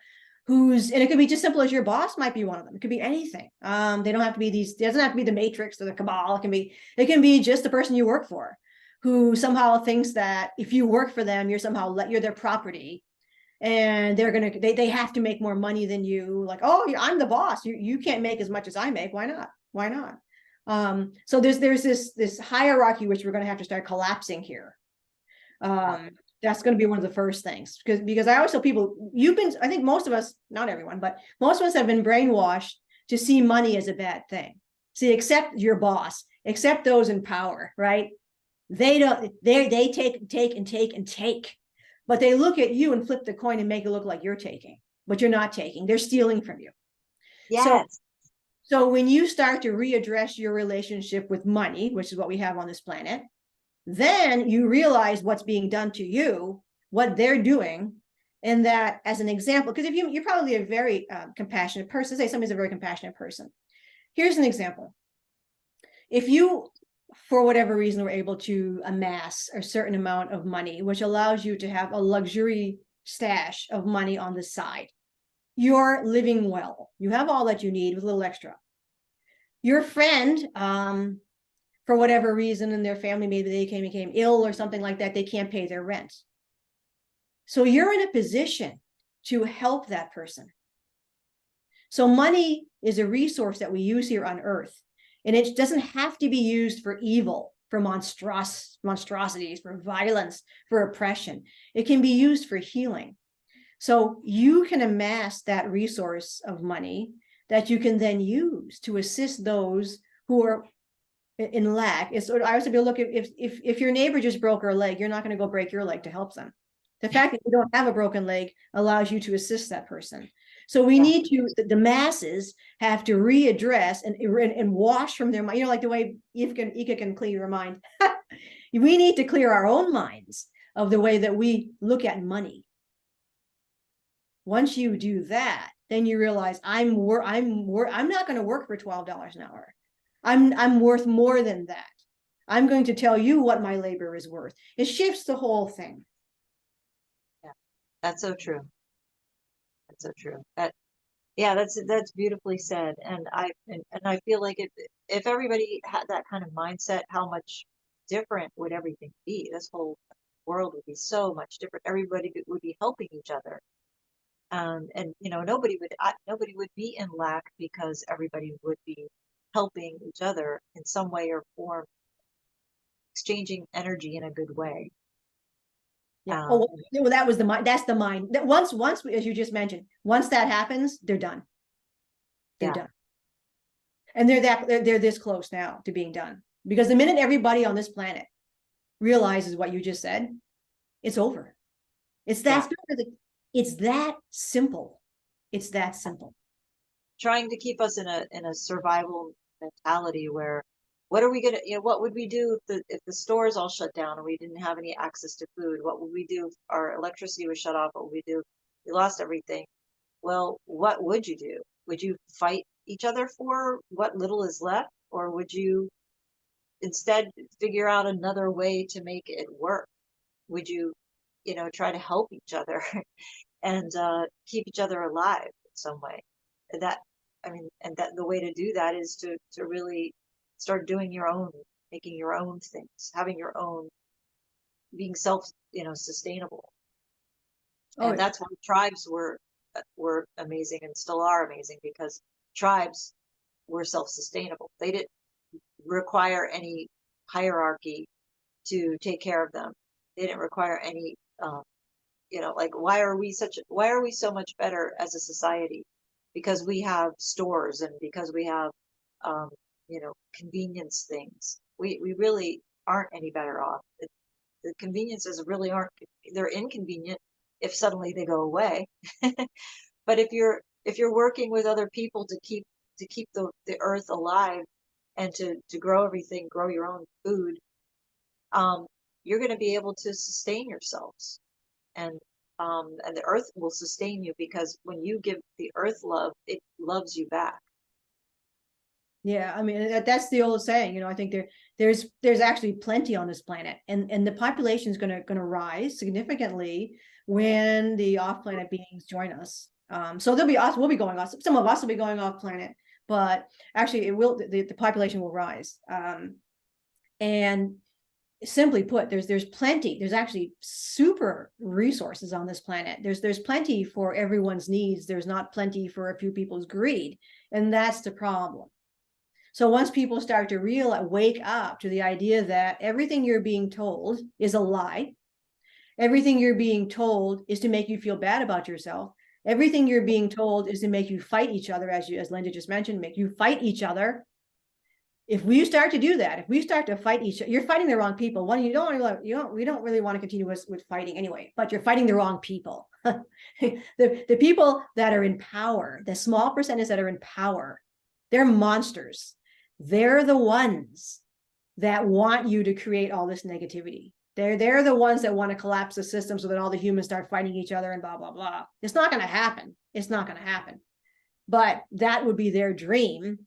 and it could be just simple as your boss might be one of them. It could be anything. They don't have to be it doesn't have to be the matrix or the cabal. It can be just the person you work for, who somehow thinks that if you work for them, you're their property, and they have to make more money than you. Like, oh, I'm the boss. You can't make as much as I make. Why not? Why not? So there's this hierarchy which we're going to have to start collapsing here. That's going to be one of the first things, because I always tell people, I think most of us, not everyone, but most of us have been brainwashed to see money as a bad thing. See, except your boss, except those in power, right? They take, but they look at you and flip the coin and make it look like you're taking, but you're not taking. They're stealing from you. Yes. So when you start to readdress your relationship with money, which is what we have on this planet, then you realize what's being done to you, what they're doing, and that as an example, because if you're probably a very compassionate person, say somebody's a very compassionate person. Here's an example. If you, for whatever reason, were able to amass a certain amount of money, which allows you to have a luxury stash of money on the side, you're living well. You have all that you need with a little extra. Your friend, for whatever reason in their family, maybe they became ill or something like that, they can't pay their rent. So you're in a position to help that person. So money is a resource that we use here on Earth, and it doesn't have to be used for evil, for monstrosities, for violence, for oppression. It can be used for healing. So you can amass that resource of money that you can then use to assist those who are in lack. I always say, look, if your neighbor just broke her leg, you're not going to go break your leg to help them. The fact that you don't have a broken leg allows you to assist that person. So we need the masses have to readdress and wash from their mind, like the way Eeka can clear your mind. We need to clear our own minds of the way that we look at money. Once you do that, then you realize I'm not going to work for $12 an hour. I'm worth more than that. I'm going to tell you what my labor is worth. It shifts the whole thing. Yeah, that's so true. That's so true. That's beautifully said. And I feel like if everybody had that kind of mindset, how much different would everything be? This whole world would be so much different. Everybody would be helping each other. And nobody would be in lack, because everybody would be helping each other in some way or form, exchanging energy in a good way. Yeah. Well, that was the mind. That's the mind. That once, as you just mentioned, once that happens, they're done. They're done. And they're this close now to being done, because the minute everybody on this planet realizes what you just said, it's over. It's that simple. It's that simple. Trying to keep us in a survival mentality where, what are we gonna, what would we do if the stores all shut down and we didn't have any access to food? What would we do if our electricity was shut off? What would we do if we lost everything? Well, what would you do? Would you fight each other for what little is left, or would you instead figure out another way to make it work? Would you, try to help each other and keep each other alive in some way? And that the way to do that is to really start doing your own, making your own things, having your own being self, sustainable. Oh, And that's why tribes were amazing and still are amazing, because tribes were self-sustainable. They didn't require any hierarchy to take care of them. They didn't require any, like, why are we so much better as a society? Because we have stores, and because we have, um, convenience things. We really aren't any better off. The conveniences really aren't, they're inconvenient if suddenly they go away. But if you're working with other people to keep the earth alive, and to grow everything, grow your own food, um, you're going to be able to sustain yourselves, and and the earth will sustain you, because when you give the earth love, it loves you back. yeah. I mean, that's the old saying. I think there's actually plenty on this planet, and the population is gonna rise significantly when the off-planet beings join us. So there'll be us. We'll be going off. Some of us will be going off planet, but actually, it will. The population will rise. And simply put, there's plenty. There's actually super resources on this planet. There's plenty for everyone's needs. There's not plenty for a few people's greed, and that's the problem. So once people start to wake up to the idea that everything you're being told is a lie, everything you're being told is to make you feel bad about yourself, everything you're being told is to make you fight each other, as Linda just mentioned, make you fight each other. If we start to do that, if we start to fight each other, you're fighting the wrong people. One, we don't really want to continue with fighting anyway, but you're fighting the wrong people. the people that are in power, the small percentage that are in power, they're monsters. They're the ones that want you to create all this negativity. They're the ones that want to collapse the system so that all the humans start fighting each other and blah, blah, blah. It's not going to happen. It's not going to happen. But that would be their dream.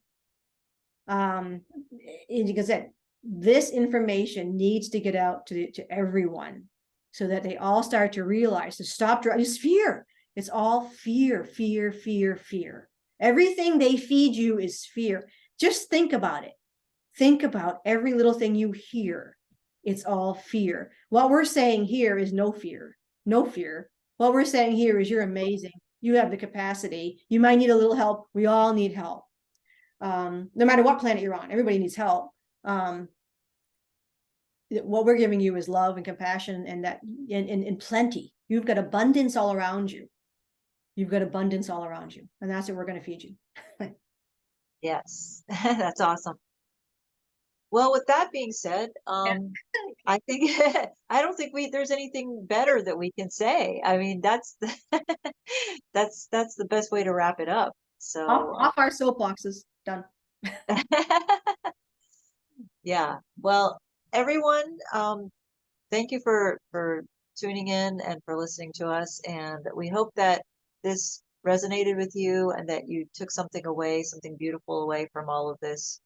Like I said, this information needs to get out to everyone so that they all start to realize, to stop driving. It's fear. It's all fear, fear, fear, fear. Everything they feed you is fear. Just think about it. Think about every little thing you hear. It's all fear. What we're saying here is no fear. No fear. What we're saying here is you're amazing. You have the capacity. You might need a little help. We all need help. No matter what planet you're on, everybody needs help. What we're giving you is love and compassion, and that in plenty. You've got abundance all around you. You've got abundance all around you, and that's what we're going to feed you. Yes, that's awesome. Well, with that being said, I think I don't think there's anything better that we can say. I mean, that's that's the best way to wrap it up. So off our soapboxes. Done. Yeah. Well, everyone, thank you for tuning in and for listening to us. And we hope that this resonated with you, and that you took something away, something beautiful away from all of this.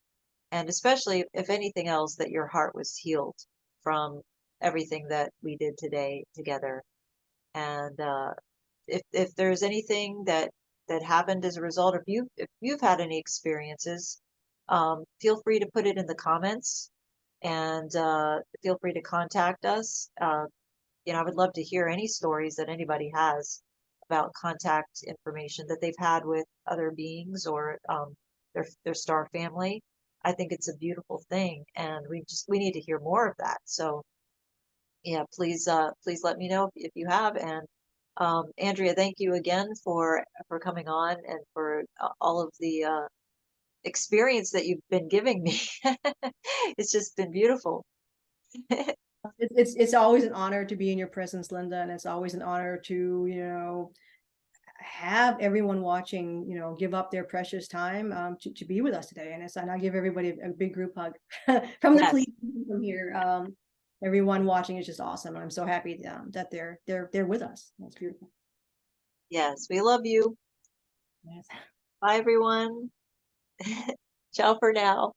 And especially, if anything else, that your heart was healed from everything that we did today together. And if there's anything that happened as a result, if you've had any experiences, feel free to put it in the comments, and feel free to contact us. I would love to hear any stories that anybody has about contact information that they've had with other beings, or their star family. I think it's a beautiful thing, and we need to hear more of that. So yeah, please let me know if you have. And Andrea, thank you again for coming on, and for all of the experience that you've been giving me. It's just been beautiful. It's always an honor to be in your presence, Linda, and it's always an honor to have everyone watching give up their precious time to be with us today. And I give everybody a big group hug from the Pleadian from here. Everyone watching is just awesome. I'm so happy that they're with us. That's beautiful. Yes, we love you. Yes. Bye, everyone. Ciao for now.